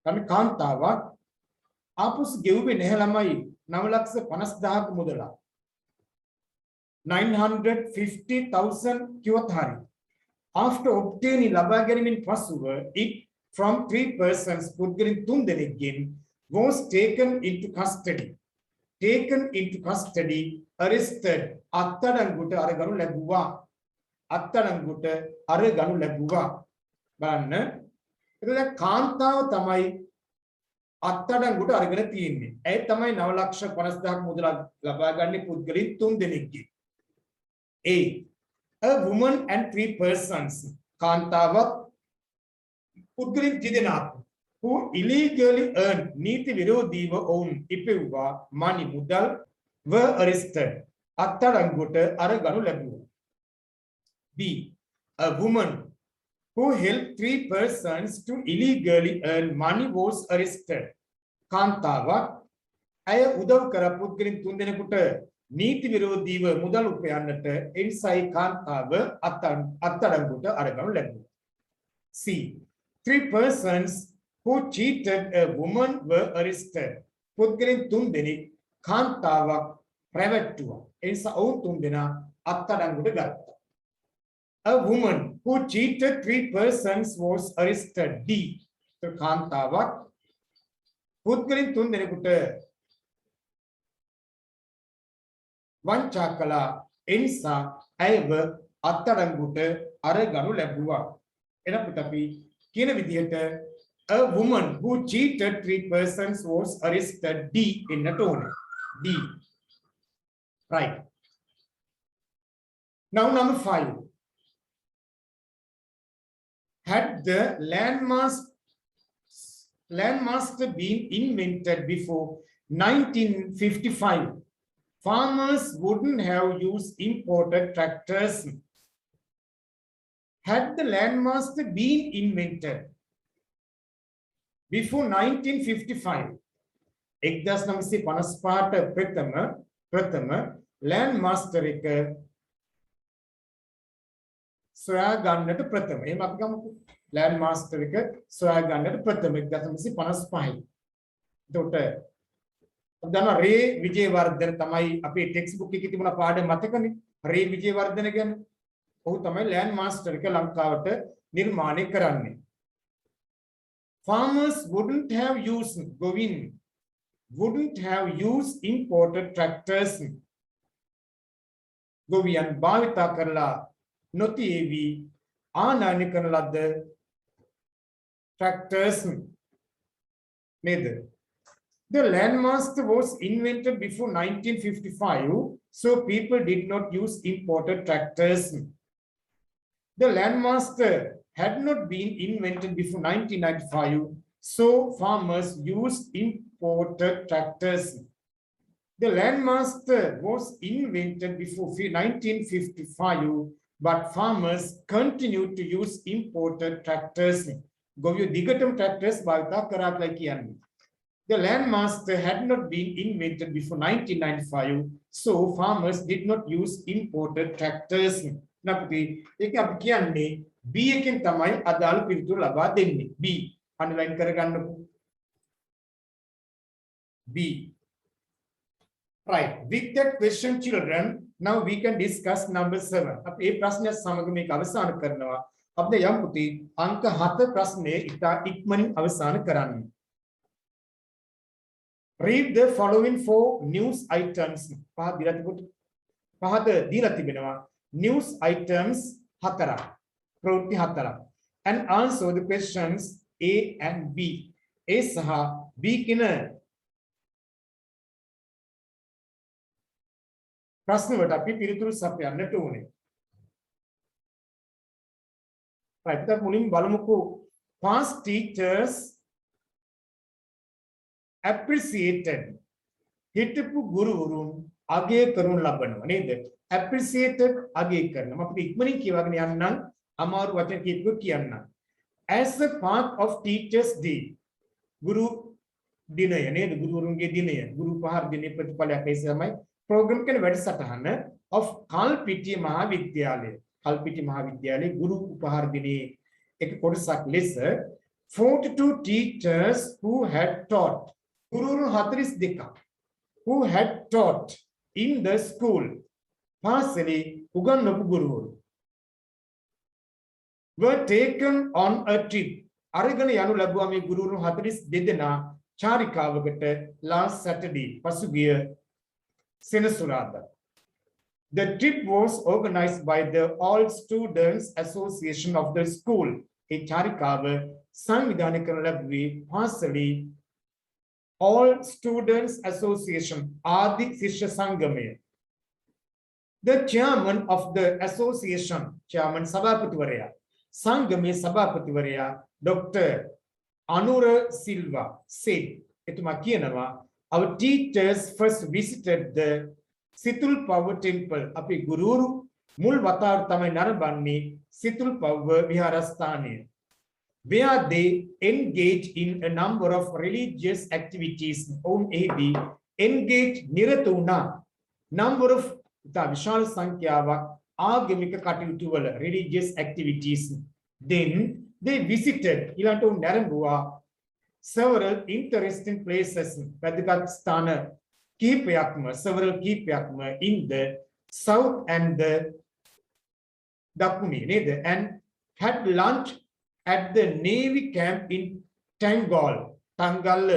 කන්න කාන්තාවක් ආපසු ගෙවුවේ නැහැ ළමයි 9,50,000ක මුදල. 950,000 කිව්වත් හරි. After obtaining ලබා ගැනීමෙන් පසුව it from 3 persons පුද්ගලින් 3 දෙනෙක්ගෙන් was taken into custody. Taken into custody, arrested. අත්අඩංගුවට අරගනු ලැබුවා. අත්අඩංගුවට අරගනු ලැබුවා. බලන්න. එතකොට කාන්තාව තමයි අත්අඩංගුවට අරගෙන තියෙන්නේ. ඒ තමයි 9,50,000ක මුදල ලබා ගන්න පුද්ගලින් 3 දෙනෙක්ගෙන්. A. A woman and 3 persons. කාන්තාව පුද්ගලින් දෙදෙනාක් who illegally earned නීති විරෝධීව ඔවුන් ඉපෙව්වා money මුදල් were arrested. අත්අඩංගුවට අරගනු ලැබුවා. B. A woman who helped 3 persons to illegally earn money was arrested. කාන්තාවක් අය උදව් කර පුද්ගලින් 3 දෙනෙකුට නීති විරෝධීව මුදල් උපයන්නට එනිසායි කාන්තාව අත්අඩංගුවට අරගනු ලැබුවා. C. 3 persons who cheated a woman were arrested. පුද්ගලයන් 3 දෙනෙක් කාන්තාවක් රැවට්ටුවා. ඒ නිසා ඔවුන් 3 දෙනා අත්අඩංගුවට ගත්තා. A woman who cheated 3 persons was arrested. D. කාන්තාවක් පුද්ගලයන් 3 දෙනෙකුට වංචා කළා. ඒ නිසා ඇයව අත්අඩංගුවට අරගනු ලැබුවා. එනකොට අපි කියන විදිහට a woman who cheated 3 persons was arrested. D එන්නට ඕනේ. D. Right. Now number 5. Had the landmaster been invented before 1955, farmers wouldn't have used imported tractors. Had the landmaster been invented before 1955, 1955 ප්‍රථම landmaster එක සොයා ගන්නට ප්‍රථම. එහෙනම් අපි ගමුකෝ landmaster එක සොයා ගන්නට ප්‍රථම 1955. එතකොට දැන් රේ විජේවර්ධන තමයි අපේ ටෙක්ස්ට් බුක් එකේ තිබුණ පාඩම මතකනේ. රේ විජේවර්ධන ගැන. ඔහු තමයි landmaster එක ලංකාවට නිර්මාණය කරන්නේ. Farmers wouldn't have used imported tractors. ගොවියන් භාවිතා කරලා නොතියේවි ආනයනය කරන ලද tractors නේද? The landmaster was invented before 1955, so people did not use imported tractors. The landmaster had not been invented before 1995, so farmers used imported tractors. The landmaster was invented before 1955, but farmers continued to use imported tractors. ගොවියෝ දිගටම tractors භාවිතා කරා කියලා කියන්නේ. The landmaster had not been invented before 1995, so farmers did not use imported tractors. නැපති ඒක අපි කියන්නේ B එකෙන් තමයි අදාළ පිළිතුර ලබා දෙන්නේ. B අන්ඩර්ලයින් කරගන්නකො. B. Right. With that question, children, now we can discuss number 7. අපි මේ ප්‍රශ්නය සමග මේක අවසන් කරනවා. අපිට යම් පුතේ අංක 7 ප්‍රශ්නේ ඉතා ඉක්මනින් අවසන් කරන්න. Read the following 4 news items. පහද දීලා තිබෙනවා. News items 4. ප්‍රවෘත්ති 4. And answer the questions A and B. A සහ B කියන ප්‍රශ්න වලට අපි පිළිතුරු සපයන්නට ඕනේ. right. දැන් මුලින් බලමුකෝ past teachers appreciated. හිටපු ගුරුවරුන් අගය කරනු ලබනවා නේද? appreciated අගය කරනවා. අපි ඉක්මනින් කියවගෙන යන්නම්. අමාරු වචන කීපයක් කියන්නම්. As a part of Teachers Day, ගුරු දිනය නේද? ගුරුවරුන්ගේ දිනය, ගුරු උපහාර දිනයේ ප්‍රතිඵලයක් ඒ තමයි ප්‍රෝග්‍රෑම් කරන වැඩසටහන of කල්පිටිය මහාවිද්‍යාලය. කල්පිටිය මහාවිද්‍යාලයේ ගුරු උපහාර දිනයේ එක කොටසක් ලෙස 42 teachers who had taught, ගුරුවරුන් 42ක් who had taught in the school, පාසලේ උගන්වපු ගුරුවරු were taken on a trip. අරගෙන යනු ලැබුවා මේ ගුරුවරුන් 42 දෙනා චාරිකාවකට last Saturday පසුගිය සෙනසුරාදා. The trip was organized by the All Students Association of the school. ඒ චාරිකාව සංවිධානය කරන ලැබුවේ පාසලේ All Students Association ආදි ශිෂ්‍ය සංගමය. The chairman of the association, chairman සභාපතිවරයා, සංගමේ සභාපතිවරයා Dr. Anura Silva said, එතුමා කියනවා, our teachers first visited the Situlpawwa temple. අපි ගුරුවරු මුල් වතාවට තමයි නරඹන්නේ Situlpawwa විහාරස්ථානය. Where they engage in a number of religious activities. ඔවුන් එහිදී engage නිරත වුණා. Number of විශාල සංඛ්‍යාවක් ආගමික කටයුතු වල religious activities. Then they visited ඊළඟට උන් නැරඹුවා several interesting places වැදගත් ස්ථාන කීපයක්ම several කීපයක්ම in the south and the දකුණේ නේද and had lunch at the navy camp in Tangol Tangalle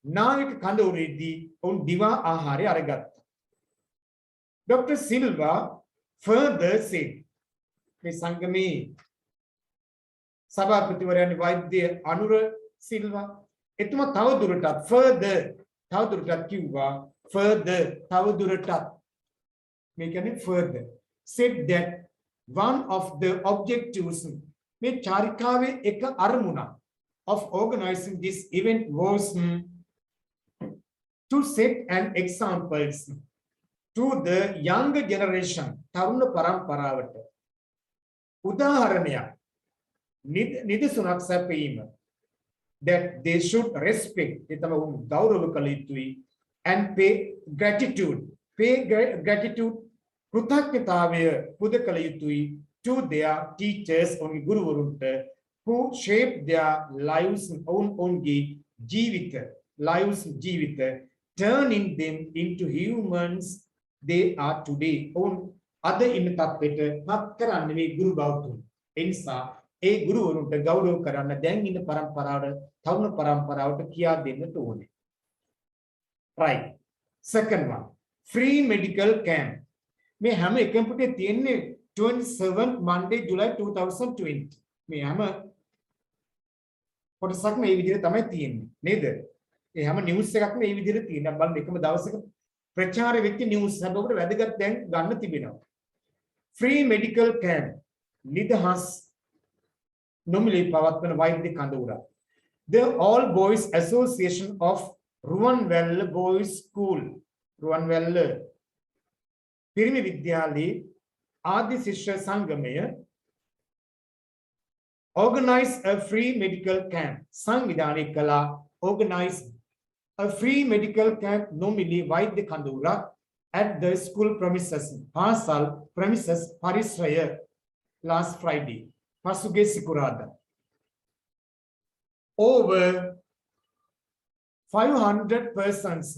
නාවික කඳවුරේදී උන් දිවා ආහාරය අරගත්තා. Dr. Silva further said මේ සංගමේ සභාපතිවරයාගේ වෛද්‍ය අනුර සිල්වා එතුමා තවදුරටත් තවදුරටත් කිව්වා further තවදුරටත් මේ කියන්නේ further said that one of the objectives මේ චාරිකාවේ එක අරමුණක් of organizing this event was to set an example to the younger generation තරුණ පරම්පරාවට උදාහරණයක් නිදසුනක් සැපීම that they should respect එතම ගෞරව කළ යුතුයි and pay gratitude කෘතඥතාවය පුද කළ යුතුයි to their teachers onගේ ගුරුවරුන්ට who shaped their lives onගේ ජීවිත turning them into humans they are today අද ඉන්න තත්ත්වයට පත් කරන්නේ මේ ගුරු බෞද්ධුන් ඒ නිසා ඒ ගුරුවරුන්ට ගෞරව කරන්න දැන් ඉන්න පරම්පරාවට තරුණ පරම්පරාවට කියා දෙන්නට ඕනේ. Right. Second one, free medical camp. මේ හැම එකම පුතේ තියෙන්නේ 27 Monday July 2020. මේ හැම කොටසක්ම මේ විදිහට තමයි තියෙන්නේ නේද? ඒ හැම නිවුස් එකක්ම මේ විදිහට තියෙනවා. බලන්න එකම දවසක ප්‍රචාර වෙච්ච නිවුස් හැබැයි වැදගත් දැන් ගන්න තිබෙනවා. Free medical camp නිදහස් නොමිලේ පවත්වන වෛද්‍ය කඳවුරක්. The All Boys Association of Ruwanwැල්ල Boys School Ruwanwella පිරිමි විද්‍යාලයේ ආදි ශිෂ්‍ය සංගමය organize a free medical camp සංවිධානය කළා organize a free medical camp නොමිලේ වෛද්‍ය කඳවුරක් at the school premises පාසල් premises පරිසරය last Friday පසුගිය සිකුරාදා over 500 persons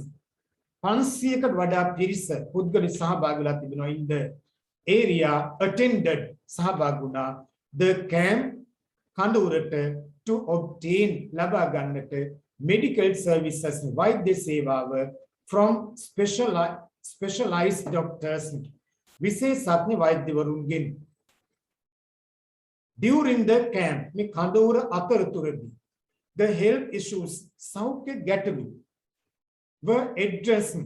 500කට වඩා පිරිස පුද්ගලික සහභාගී වෙලා තිබෙනවා in the area attended සහභාගී වුණා the camp කඳවුරට to obtain ලබා ගන්නට medical services වෛද්‍ය සේවාව from specialized doctors විශේෂඥ වෛද්‍යවරුන්ගෙන් during the camp මේ කඳවුර අතරතුරදී the health issues සෞඛ්‍ය ගැටලු were addressed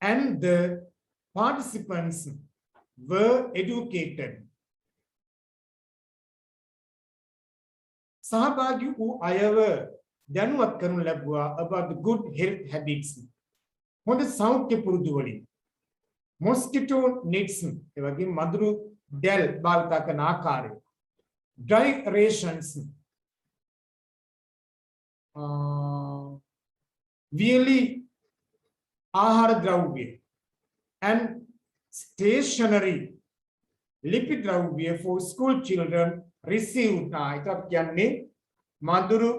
and the participants were educated සහභාගී වූ අයව දැනුවත් කරනු ලැබුවා about the good health habits හොඳ සෞඛ්‍ය පුරුදු වලින් mosquito nets ඒ වගේ මදුරු දැල් භාවිත කරන ආකාරය dry rations really ආහාර ද්‍රව්‍ය and stationery ලිපි ද්‍රව්‍ය for school children received ඒකත් කියන්නේ මදුරු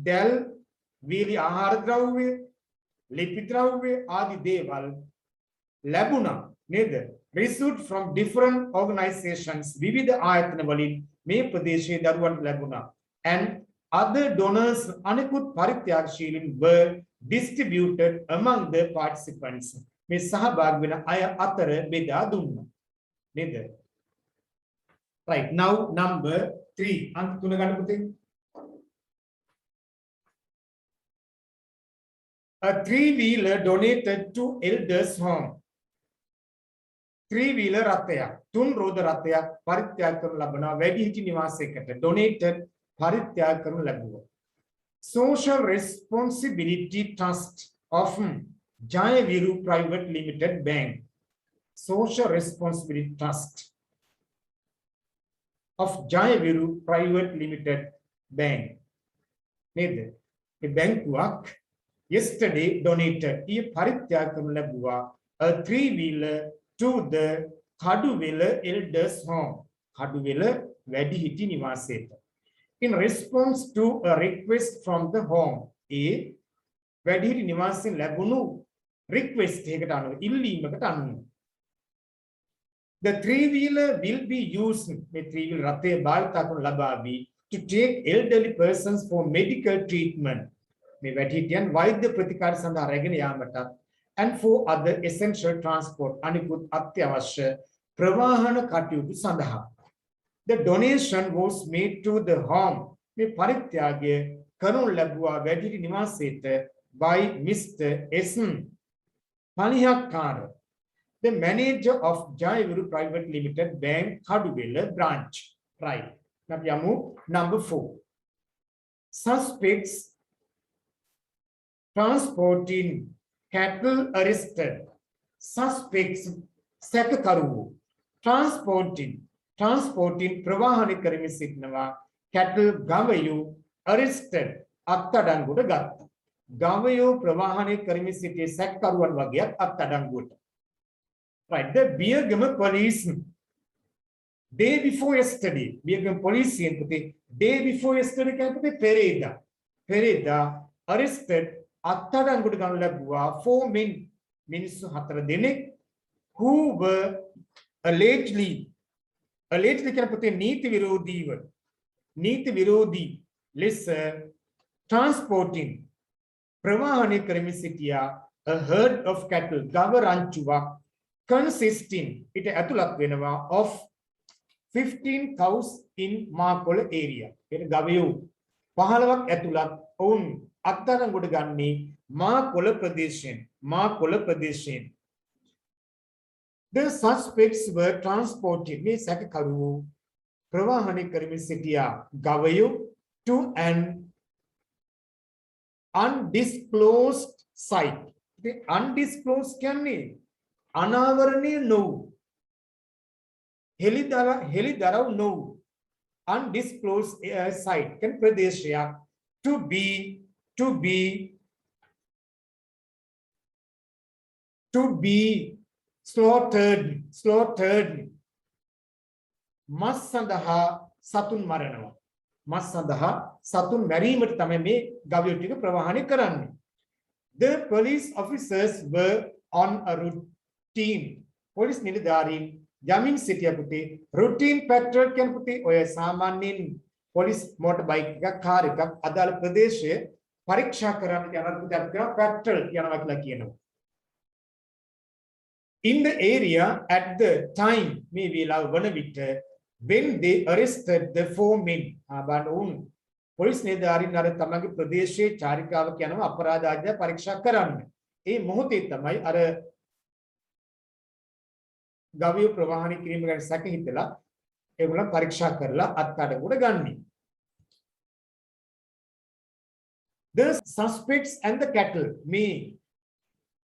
දැල් really ආහාර ද්‍රව්‍ය ලිපි ද්‍රව්‍ය ආදී දේවල් ලැබුණා නේද received from different organizations විවිධ ආයතන වලින් මේ ප්‍රදේශයේ දරුවන් ලැබුණා and other donors අනෙකුත් පරිත්‍යාගශීලීන් were distributed among the participants මේ සහභාගී වෙන අය අතර බෙදා දුන්නා නේද right now number 3 අංක 3 ගන්න පුතේ a 3-wheeler donated to elders home 3-wheeler රථයක් 3 රෝද රථයක් පරිත්‍යාග කරන ලබනවා වැඩිහිටි නිවාසයකට donated පරිත්‍යාග කරනු ලැබුවා social responsibility trust of Jayaviru Private Limited Bank social responsibility trust of Jayaviru Private Limited Bank නේද මේ බැංකුවක් yesterday donated ඊ පරිත්‍යාග කරනු ලැබුවා a 3-wheeler to the Kaduwela elders home Kaduwela වැඩිහිටි නිවාසයට in response to a request from the home. A වැඩිහිටි නිවාසයෙන් ලැබුණු request එකකට අනුව ඉල්ලීමකට අනුව the three-wheeler will be used මේ three-wheeler රථය භාවිත කරනු ලබාවි to take elderly persons for medical treatment මේ වැඩිහිටියන් වෛද්‍ය ප්‍රතිකාර සඳහා රැගෙන යාමටත් and for other essential transport අනිකුත් අත්‍යවශ්‍ය ප්‍රවාහන කටයුතු සඳහා. The donation was made to the home මේ පරිත්‍යාගය කරනු ලැබුවා වැඩිහිටි නිවාසයට by Mr. S. Panihakkara, the manager of Jayavuru Private Limited Bank Kaduvela branch. Right. Now, number 4. Suspects transporting cattle arrested. Suspects Sakakaru transporting Pravahani Karimi Signava cattle Gavayu arrested Attadangutta Gatta. Gavayu Pravahani Karimi City Sakkaruan Vagyat Attadangutta. Right, the Birgama police day before yesterday, Birgama police day before yesterday Pereda arrested Attadangutta Ganlabua 4 men Minister Hatra Denek who were allegedly Niti Virodi lesser transporting Pravahani Karimisitia, a herd of cattle, Gavaranchuva, consisting it of 15 cows in Makola area. It Gavayu, Pahalawak Atulat, own Attarangudagani, Makola Pradesh. The suspects were transported, me Sakakaru, Pravahani Karimisitia, Gavayu, to an undisclosed site. The undisclosed can mean Anavarani no. Helidara no. Undisclosed site can Pradeshya to be slaughtered. Masandaha Satun Maranava. Masandaha Satun Marimat Tameme Gavioti Pravahani Karani. The police officers were on a routine. Police Nidari, Yamin City Aputi, routine patrol can puti or Samanin police motorbike Karika, Adal Pradesh, Pariksha Karan patrol Yanavakino. In the area at the time, maybe when they arrested the 4 men, police Nedari Naratamaki Pradesh, Charika Kiano, Aparada, Pariksha Karan, a Mohotitamai, are Gavi Pravahani Krim and Sakahitela, Evula Pariksha Karla, Atadaguda. The suspects and the cattle, me,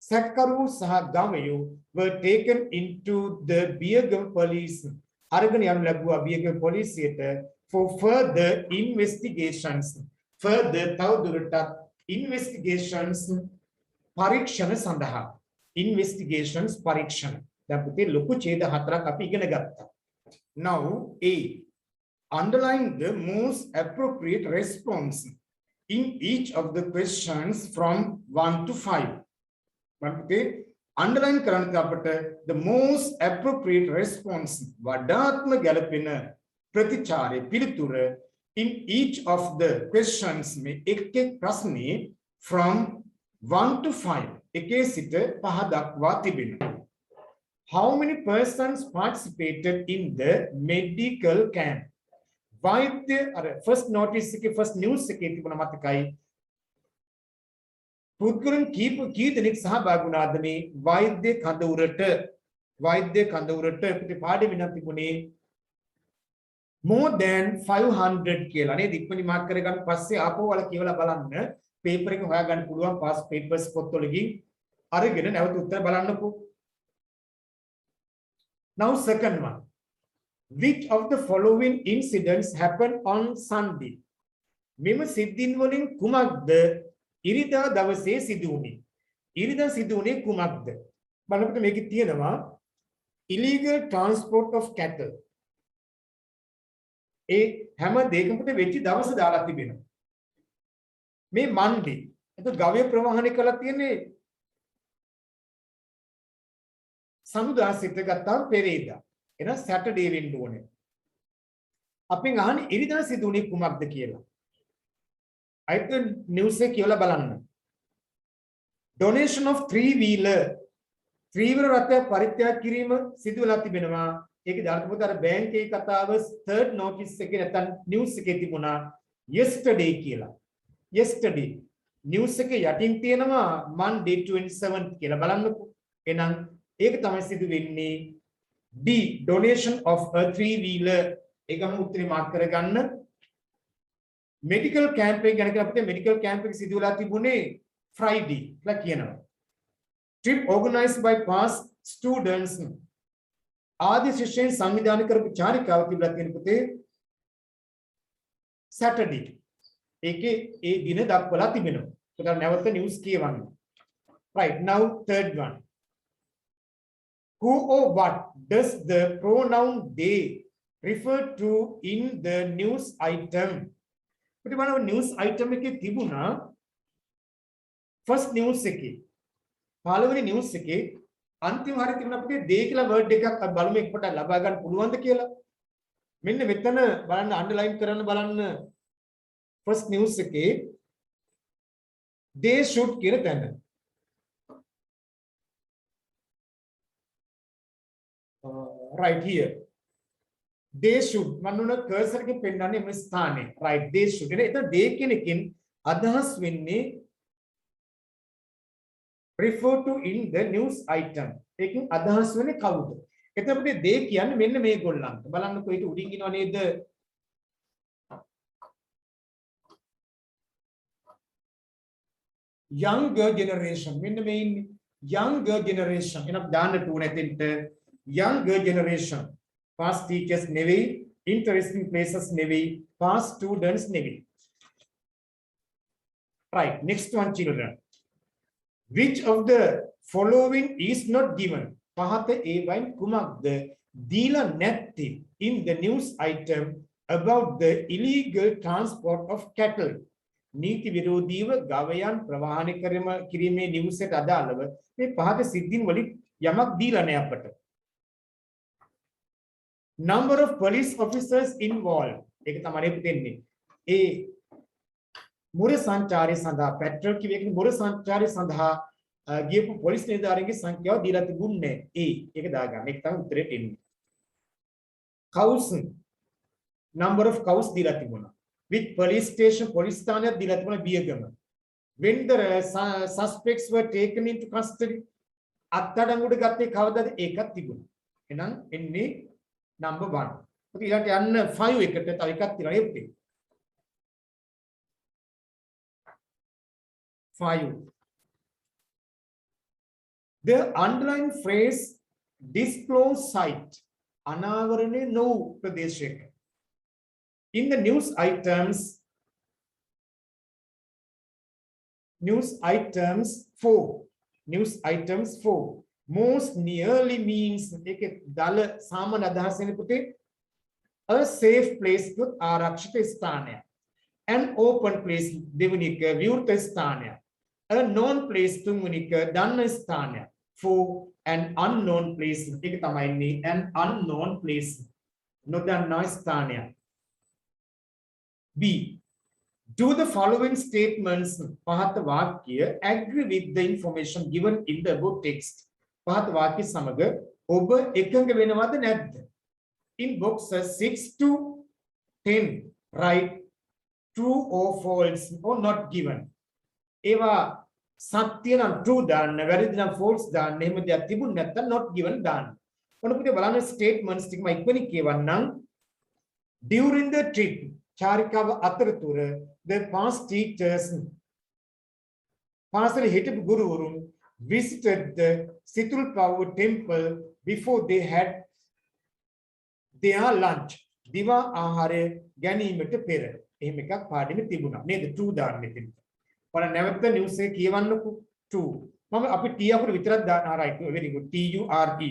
Sakkaru Saha Gavayu, were taken into the Birgam police, Araganian Lagua Birgam police theatre for further investigations. Further Taudurata investigations, Parikshana Sandaha. Investigations, Parikshana. Now, A. Underline the most appropriate response in each of the questions from 1 to 5. Underline the most appropriate response Vadatma Galapina Pratichare Piritura in each of the questions prasni from 1 to 5. How many persons participated in the medical camp? First notice, first news පුද්ගලයන් කී දෙනෙක් සහභාගී වුණාද මේ වෛද්‍ය කඳවුරට අපිට පාඩේ වෙනත් තිබුණේ more than 500 කියලා නේද ඉක්මනින් මාක් කරගන්න පස්සේ ආපහු වල කියවලා බලන්න පේපර් එක හොයාගන්න පුළුවන් past papers පොත්වලකින් අරගෙන නැවත උත්තර බලන්නකෝ. Now second one, which of the following incidents happened on Sunday? මෙම සිද්ධීන් වලින් කුමක්ද ඉරිදා දවසේ සිදු වුණේ? ඉරිදා සිදු වුණේ කුමක්ද? බලන්න මේකේ තියෙනවා illegal transport of cattle. ඒ හැම දෙයකම පුතේ වෙච්ච දවස දාලා තිබෙනවා. මේ මන්ඩේ. එතකොට ගවය ප්‍රවාහනය කරලා තියෙන්නේ සමුදා සිට ගත්තාම පෙරේදා. එහෙනම් සැටර්ඩේ වෙන්න ඕනේ. අපෙන් අහන්නේ ඉරිදා සිදුුනේ කුමක්ද කියලා. අයිත් නිවුස් එක කියලා බලන්න. donation of three wheeler ත්‍රිවිධ රථ පරිත්‍යාග කිරීම සිදු වෙලා තිබෙනවා. ඒකේ දාලා තිබුණා අර බැංකුවේ කතාව third notice එකේ නැත්නම් නිවුස් එකේ තිබුණා yesterday කියලා. yesterday නිවුස් එකේ යටින් තියෙනවා Monday 27th කියලා බලන්නකෝ. එහෙනම් ඒක තමයි සිදු වෙන්නේ D donation of a three wheeler. ඒකම උත්තරේ මාක් කරගන්න. medical camp එක ගැන අපිට medical camp එක සිදු වෙලා තිබුණේ Friday කියලා කියනවා. trip organized by past students ආදි ශිෂ්‍යයන් සංවිධානය කරපු චාරිකාව තිබලා තියෙන පුතේ Saturday. ඒකේ ඒ දින දක්වලා තිබෙනවා. ඒකට නැවත නිවුස් කියවන්න. Right, now third one. Who or what does the pronoun they refer to in the news item? පුතේ බලන්න news item එකේ තිබුණා first news එකේ පළවෙනි නිවුස් එකේ අන්තිම හරිය තිබුණා අපිට දේ කියලා වර්ඩ් එකක් බලමු එකපට ලබා ගන්න පුළුවන්ද කියලා. මෙන්න මෙතන බලන්න අන්ඩර්ලයින් කරන්න බලන්න ෆස්ට් නිවුස් එකේ they should කියන තැන. right here. they should මන්නුන කර්සර් එකේ පෙන්නන්නේ මේ ස්ථානේ. right they should. එතන they කියන එකෙන් අදහස් වෙන්නේ refer to in the news item. ඒකෙන් අදහස් වෙන්නේ කවුද? එතකොට they කියන්නේ මෙන්න මේගොල්ලන්ට. බලන්නකෝ ඒක උඩින් ඉනව නේද? younger generation. මෙන්න මේ ඉන්නේ younger generation. එනක් දාන්න ඕනේ එතෙන්ට younger generation. past teachers නෙවෙයි, interesting places නෙවෙයි, past students නෙවෙයි. right, next one children. Which of the following is not given? පහත ඒවයින් කුමක්ද දීලා නැත්තේ in the news item about the illegal transport of cattle? නීති විරෝධීව ගවයන් ප්‍රවාහනය කිරීමේ නිවුස් එකට අදාළව මේ පහත සිද්ධීන් වලින් යමක් දීලා නැහැ අපට. Number of police officers involved. ඒක තමයි දෙන්නේ. ඒ මුර සංචාරය සඳහා පැට්‍රල් කිවියකින් මුර සංචාරය සඳහා ගියපු පොලිස් නිලධාරීන්ගේ සංඛ්‍යාව දීලා තිබුණේ ඒක දාගන්න. ඒක තමයි උත්තරේට එන්නේ. cows number of cows දීලා තිබුණා. with police station police ස්ථානයක් දීලා තිබුණා Biyagama. when the suspects were taken into custody අත්අඩංගුවට ගත්තේ කවදාද ඒකක් තිබුණා. එහෙනම් එන්නේ number 1. අපි ඊළඟට යන්න 5 එකට තව එකක් තියෙනවා නේද? 5. The underlying phrase disclose site අනාවරණය නොවු ප්‍රදේශයක. In the news items 4 most nearly means එක දල සාමාන්‍ය අදහස වෙන පුතේ a safe place කුත් ආරක්ෂිත ස්ථානයක්. an open place දෙවෙනි එක විවෘත ස්ථානයක්. a known place තුන්වෙනි එක දන්න ස්ථානයක්. for an unknown place ඒක තමයි ඉන්නේ an unknown place නොදන්නා ස්ථානයක්. B do the following statements පහත වාක්‍ය agree with the information given in the above text. පහත වාක්‍ය සමග ඔබ එකඟ වෙනවද නැද්ද? in boxes 6 to 10 write true or false or not given. ඒවා සත්‍ය නම් true දාන්න, වැරදි නම් false දාන්න. එහෙම දෙයක් තිබුණ නැත්නම් not given දාන්න. ඔන්න පුතේ බලන්න statements ටික මම ඉක්මනින් කියවන්නම්. during the trip චාරිකාව අතරතුර the past teachers පාසලේ හිටපු ගුරුවරුන් visited the Situlkavu temple before they had their lunch. දිවා ආහාරය ගැනීමට පෙර. එහෙම එකක් පාඩමේ තිබුණා. නේද? true දාන්න මෙතන. බලන්න නැවත නිවුස් එක කියවන්නකෝ. true. මම අපි T අකුර විතරක් දාන්න right very good. T U R E.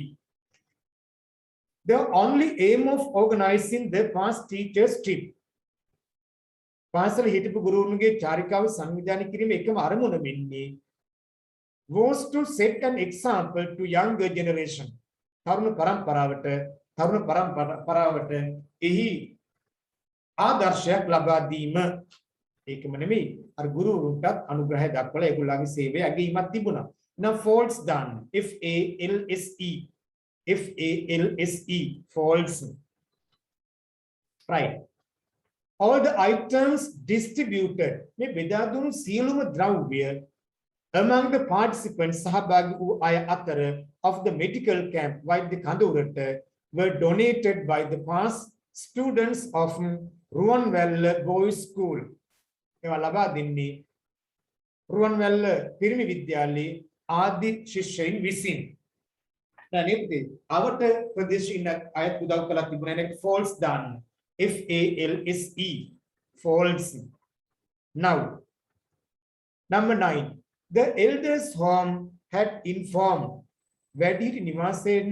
The only aim of organizing the past teachers trip. පාසල හිටපු ගුරුවරුන්ගේ චාරිකාව සංවිධානය කිරීම එකම අරමුණ වෙන්නේ was to set an example to younger generation. තරුණ පරම්පරාවට එහි ආදර්ශයක් ලබා දීම. ඒකම නෙමෙයි අර ගුරුවරුන්ටත් අනුග්‍රහය දක්වලා ඒගොල්ලන්ගේ සේවය අගීමක් තිබුණා. Now false done. FALSE false. Right. All the items distributed මේ බෙදා දුණු සියලුම ද්‍රව්‍ය among the participants සහභාගී වූ අය අතර of the medical camp වෛද්‍ය කඳවුරට were donated by the past students of Ruwanwැල්ල Boys School. ඒවා ලබා දෙන්නේ රුවන්වැල්ල පිරිමි විද්‍යාලයේ ආදි ශිෂ්‍යයින් විසින්. දැන් අවට ප්‍රදේශින අයත් උදව් කළා තිබුණා නේ false done. FALSE false. Now number 9, the elders home had informed වැඩිහිටි නිවාසයෙන්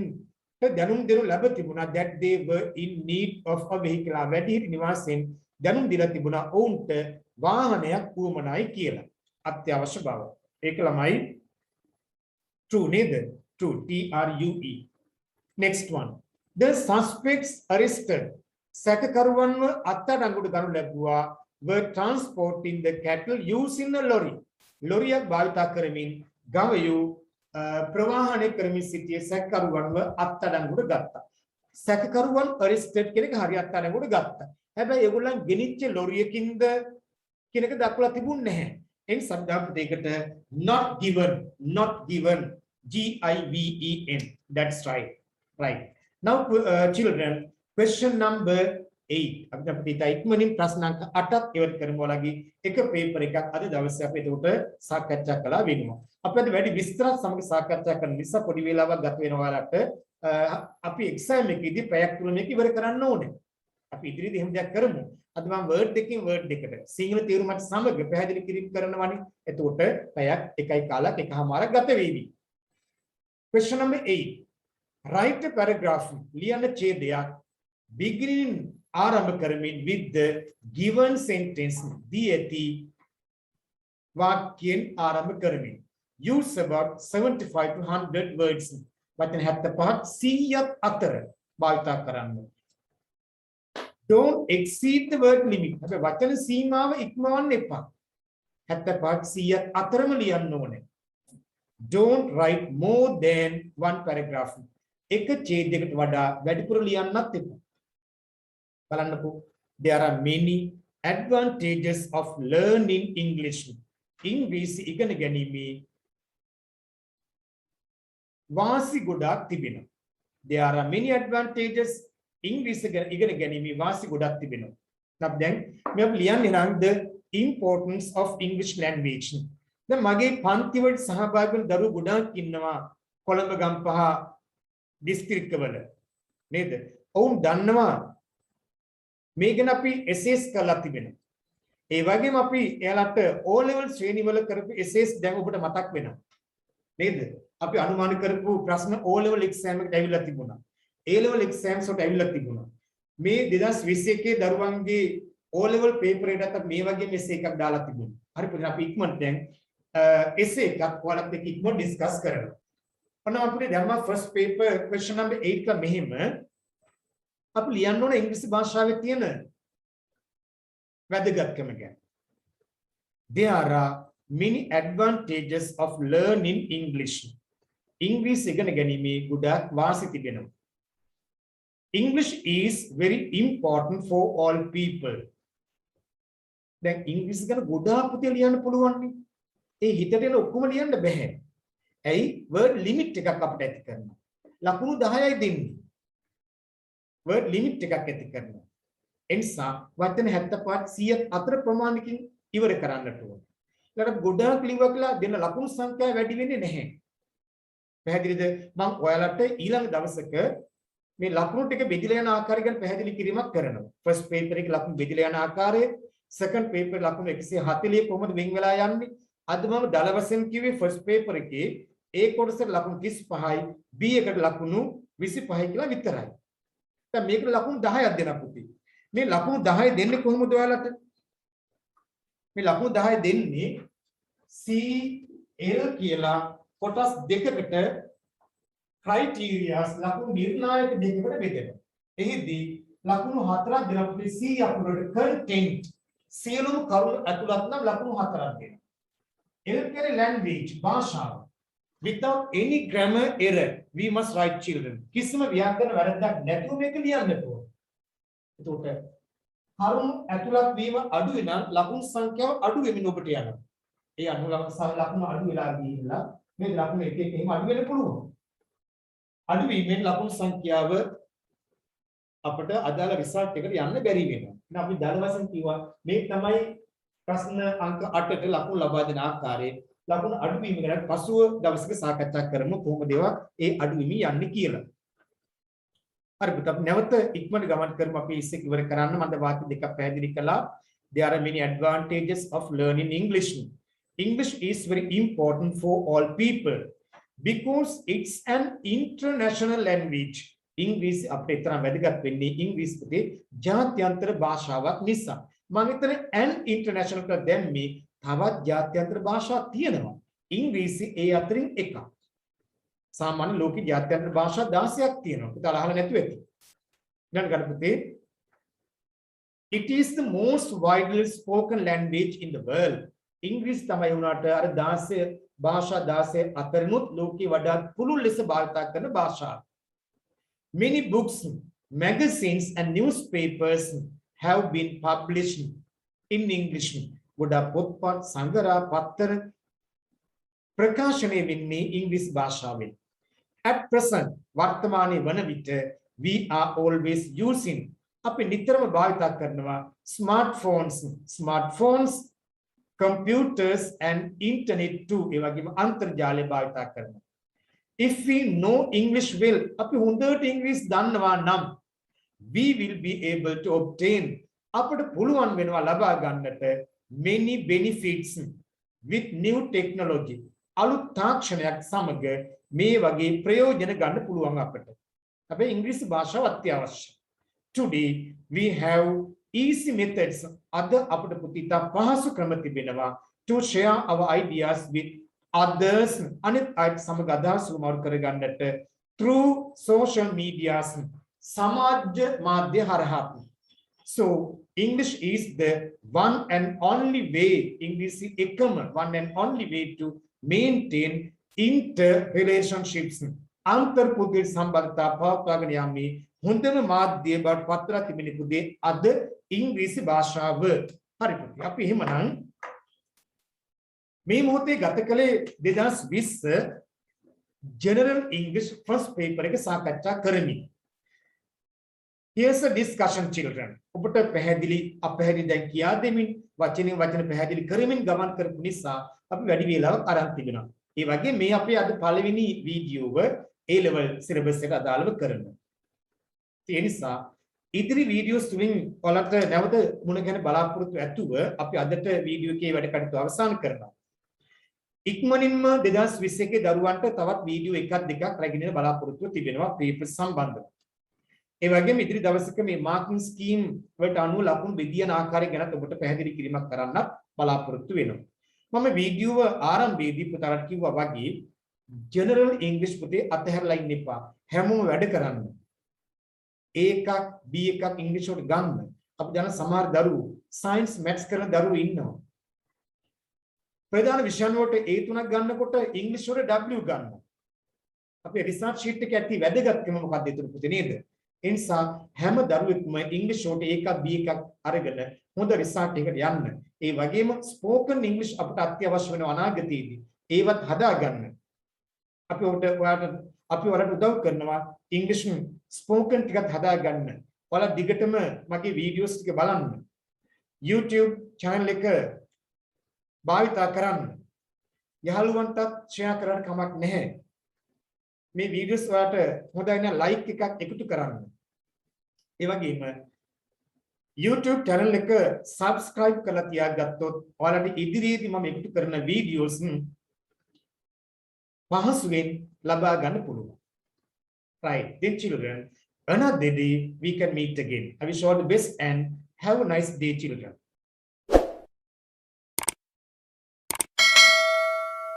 දැනුම් දෙනු ලැබ තිබුණා that they were in need of a vehicle. වැඩිහිටි නිවාසයෙන් දැනුම් දීලා තිබුණා ඔවුන්ට වාහනයක් උවමනයි කියලා. අත්‍යවශ්‍ය බව. ඒක ළමයි true නේද? True. TRUE. Next one. The suspects arrested. සැකකරුවන්ව අත්අඩංගුවට ගනු ලැබුවා were transporting the cattle using a lorry. ලොරියක් භාවිත කරමින් ගවයෝ ප්‍රවාහනය කරමින් සිටිය සැකකරුවන්ව අත්අඩංගුවට ගත්තා. සැකකරුවන් arrested කියන එක හරිය අත්අඩංගුවට ගත්තා. හැබැයි ඒගොල්ලන් ගෙනිච්ච ලොරියකින්ද කියන එක දක්වලා තිබුණේ නැහැ. එන් සබ්දාපතේකට not given GIVEN. That's right. Now children, question number 8. අපි අපිට ඉක්මනින් ප්‍රශ්න අංක 8ක් ඉවර කරමු. ඔයාලගේ එක පේපර් එකක් අද දවසේ අපි ඒකට සාකච්ඡා කළා වෙනවා. අපි අද වැඩි විස්තරات සමග සාකච්ඡා කරන නිසා පොඩි වේලාවක් ගත වෙනවා ඔයාලට. අපි එක්සෑම් එකේදී පැයක් තුන මේක ඉවර කරන්න ඕනේ. අපි ඉදිරියේදී එහෙම දෙයක් කරමු. අද මම වර්ඩ් එකකින් වර්ඩ් එකට සිංහල තේරුමත් සමග පැහැදිලි කිරීම කරනවානේ. එතකොට පැයක් එකයි කාලක් එකමාරක් ගත වේවි. Question number 8. Write a paragraph. ලියන්න ඡේදයක් beginning ආරම්භ කරමින් with the given sentence. දී ඇති වාක්‍යයෙන් ආරම්භ කරමින්. Use about 75 to 100 words. වචන 75ක් 100ක් අතර භාවිත කරන්න. Don't exceed the word limit. හැබැයි වචන සීමාව ඉක්මවන්න එපා. 75ක් 100ක් අතරම ලියන්න ඕනේ. Don't write more than one paragraph. එක ඡේදයකට වඩා වැඩිපුර ලියන්නත් එපා. බලන්නකෝ. There are many advantages of learning English. ඉංග්‍රීසි ඉගෙන ගැනීමේ වාසි ගොඩක් තිබෙනවා. There are many advantages. ඉංග්‍රීසි ඉගෙන ගැනීමේ වාසි ගොඩක් තිබෙනවා. දැන් මේ අපි ලියන්නේ නම් the importance of English language. දැන් මගේ පන්ති වලට සහභාගී වෙන දරුවෝ ගොඩාක් ඉන්නවා කොළඹ ගම්පහ දිස්ත්‍රික්කවල නේද? ඔවුන් දන්නවා මේ ගැන අපි essays කරලා තිබෙනවා. ඒ වගේම අපි එයාලට O level ශ්‍රේණි වල කරපු essays දැන් ඔබට මතක් වෙනවා. නේද? අපි අනුමාන කරපු ප්‍රශ්න O level exam එකට ඇවිල්ලා තිබුණා. A level exams වලට ඇවිල්ලා තිබුණා. මේ 2021 දරුවන්ගේ O level paper එකට අපි මේ වගේ essay එකක් දාලා තිබුණා. හරි පුතේ අපි ඉක්මනට දැන් essay එකක් ඔයාලත් එක්ක ඉක්මනට ඩිස්කස් කරනවා. ඔන්න අපිට දැම්මා first paper question number 8 එක මෙහෙම අපි ලියන්න ඕන ඉංග්‍රීසි භාෂාවේ තියෙන වැදගත්කම ගැන. There are many advantages of learning English. ඉංග්‍රීසි ඉගෙන ගැනීමේ ගොඩාක් වාසි තිබෙනවා. English is very important for all people. දැන් ඉංග්‍රීසි ගැන ගොඩාක් පුතේ ලියන්න පුළුවන් නේ. ඒ හිතට එන ඔක්කොම ලියන්න බෑ. ඇයි? word limit එකක් අපිට ඇති කරනවා. ලකුණු 10යි දෙන්නේ. word limit එකක් ඇති කරනවා. එනිසා වචන 75 100 අතර ප්‍රමාණකින් ඉවර කරන්නට ඕන. ඊළඟට ගොඩාක් ලිවකලා දෙන ලකුණු සංඛ්‍යාව වැඩි වෙන්නේ නැහැ. පැහැදිලිද? මම ඔයාලට ඊළඟ දවසක මේ ලකුණු ටික බෙදලා යන ආකාරය ගැන පැහැදිලි කිරීමක් කරනවා. first paper එකේ ලකුණු බෙදලා යන ආකාරය, second paper ලකුණු 140 කොහොමද වෙන් වෙලා යන්නේ? අද මම දල වශයෙන් කිව්වේ first paper එකේ A කොටසට ලකුණු 35යි B එකට ලකුණු 25යි කියලා විතරයි. දැන් මේකට ලකුණු 10ක් දෙනවා පුතේ. මේ ලකුණු 10 දෙන්නේ කොහොමද ඔයාලට? මේ ලකුණු 10 දෙන්නේ CL කියලා කොටස් දෙකකට ක්‍රයිටීරියාස් ලකුණු නිර්ණායක දෙකකට බෙදෙනවා. එහිදී ලකුණු 4ක් දෙනවා පුතේ. C අපුරට content සියලුම කරුණු ඇතුළත් නම් ලකුණු 4ක් දෙනවා. L කියන්නේ language භාෂාව. Without any grammar error we must write children. කිසිම ව්‍යාකරණ වැරද්දක් නැතුව මේක ලියන්න ඕන. එතකොට කරුණු ඇතුළත් වීම අඩු වෙන ලකුණු සංඛ්‍යාව අඩු වෙමින් ඔබට යනවා. ඒ අනුව ලකුණු අඩු වෙලා ගිහිල්ලා මේ ලකුණු එක එක එහෙම අඩු වෙන්න පුළුවන්. අඩු වීමෙන් ලකුණු සංඛ්‍යාව අපිට අදාළ රිසල්ට් එකට යන්න බැරි වෙනවා. එහෙනම් අපි දල වශයෙන් කිව්වා මේ තමයි ප්‍රශ්න අංක 8ට ලකුණු ලබා දෙන ආකාරයේ ලකුණු අඩුවීම ගැන පසුව දවසක සාකච්ඡා කරමු කොහොමද ඒවා ඒ අඩුවීම යන්නේ කියලා. හරි පුතා අපි නැවත ඉක්මනට ගමන් කරමු අපි ඉස්සෙක් ඉවර කරන්න මම වාක්‍ය දෙකක් පැහැදිලි කළා. There are many advantages of learning English. English is very important for all people because it's an international language. ඉංග්‍රීසි අපිට තරම් වැදගත් වෙන්නේ ඉංග්‍රීසි පුතේ ජාත්‍යන්තර භාෂාවක් නිසා. මම හිතන්නේ an international කියලා දැම්මේ තවත් ජාත්‍යන්තර භාෂා තියෙනවා. ඉංග්‍රීසි ඒ අතරින් එකක්. සාමාන්‍ය ලෝකේ ජාත්‍යන්තර භාෂා 16ක් තියෙනවා. පුතා අහලා නැතුව ඇති. ඊළඟ ගන්න පුතේ it is the most widely spoken language in the world. ඉංග්‍රීසි තමයි උනාට අර 16 භාෂා 16 අතරිනුත් ලෝකේ වඩාත් පුළුල් ලෙස භාවිත කරන භාෂාව. Many books, magazines and newspapers have been published in English. ගොඩක් පොත්පත් සංගරා පත්තර ප්‍රකාශනය වෙන්නේ ඉංග්‍රීසි භාෂාවෙන්. At present වර්තමානයේ වන විට we are always using අපි නිතරම භාවිත කරනවා smartphones, computers and internet too. ඒ වගේම අන්තර්ජාලය භාවිත කරනවා. If we know English well, අපි හොඳට ඉංග්‍රීසි දන්නවා නම් we will be able to obtain අපට පුළුවන් වෙනවා ලබා ගන්නට many benefits with new technology. අලුත් තාක්ෂණයක් සමග මේ වගේ ප්‍රයෝජන ගන්න පුළුවන් අපට. හැබැයි ඉංග්‍රීසි භාෂාව අත්‍යවශ්‍යයි. Today we have easy methods. අද අපට පුතිතා පහසු ක්‍රම තිබෙනවා to share our ideas with others අනිත් අයට සමග අදහස් උමව් කරගන්නට through social medias සමාජ මාධ්‍ය හරහා. So English is the one and only way one and only way to maintain interrelationships. අන්තර්පුද්ගල සම්බන්ධතා පවත්වාගෙන යාමේ හොඳම මාධ්‍ය බවට පත්වලා තිබෙන පුදේ අද ඉංග්‍රීසි භාෂාව. හරි පුතේ අපි එහෙමනම් මේ මොහොතේ ගත කළේ 2020 general English first paper එක සාකච්ඡා කරමින්. Here's a discussion children. ඔබට පැහැදිලි අපැහැදිලි දැන් කියා දෙමින් වචනෙන් වචන පැහැදිලි කරමින් ගමන් කරපු නිසා අපි වැඩි වේලාවක් අරන් තිබෙනවා. ඒ වගේ මේ අපේ අද පළවෙනි වීඩියෝව A level syllabus එකට අදාළව කරනවා. ඒ නිසා ඉදිරි වීඩියෝස් තුලින් ඔයාලට නැවත මුණ ගැන බලාපොරොත්තු ඇතුව අපි අදට වීඩියෝ එකේ වැඩ කටයුතු අවසන් කරනවා. ඉක්මනින්ම 2021 දරුවන්ට තවත් වීඩියෝ එකක් දෙකක් රැගෙන බලාපොරොත්තු තිබෙනවා පේපර් සම්බන්ධව. ඒ වගේම ඉදිරි දවසක මේ මාර්කින් ස්කීම් වලට අනුව ලකුණු බෙදියන ආකාරය ගැන ඔබට පැහැදිලි කිරීමක් කරන්නත් බලාපොරොත්තු වෙනවා. මම වීඩියෝව ආරම්භයේදී පුතාලට කිව්වා වගේ ජෙනරල් ඉංග්‍රීසි පුතේ අතහැරලා ඉන්න එපා. හැමෝම වැඩ කරන්න. A එකක් B එකක් ඉංග්‍රීසි වලට ගන්න. අපි දන්න සමහර දරුවෝ සයන්ස් මැත්ස් කරන දරුවෝ ඉන්නවා. ප්‍රධාන විෂයන් වලට A3ක් ගන්නකොට ඉංග්‍රීසි වලට W ගන්නවා. අපේ රිසර්ච් ෂීට් එකේ ඇති වැදගත්කම මොකක්ද ඒතර පුතේ නේද? ඒ නිසා හැම දරුවෙක්ම ඉංග්‍රීසි වලට A එකක් B එකක් අරගෙන හොඳ රිසර්ච් එකකට යන්න. ඒ වගේම ස්පෝකන් ඉංග්‍රීසි අපට අත්‍යවශ්‍ය වෙන අනාගතයේදී ඒවත් හදාගන්න. අපි ඔයාලට උදව් කරනවා ඉංග්‍රීසි ස්පෝකන් ටිකත් හදාගන්න. ඔයාලා දිගටම මගේ වීඩියෝස් ටික බලන්න. YouTube channel එක භාවිතා කරන්න. යහළුවන්ටත් ෂෙයා කරන්න කමක් නැහැ. මේ වීඩියෝස් වලට හොඳයි නම් ලයික් එකක් එකතු කරන්න. ඒ වගේම YouTube channel එක subscribe කරලා තියාගත්තොත් ඔයාලට ඉදිරියේදී මම එකතු කරන වීඩියෝස් පහසුවෙන් ලබා ගන්න පුළුවන්. Right. Then children, another day we can meet again. I wish you all the best and have a nice day, children.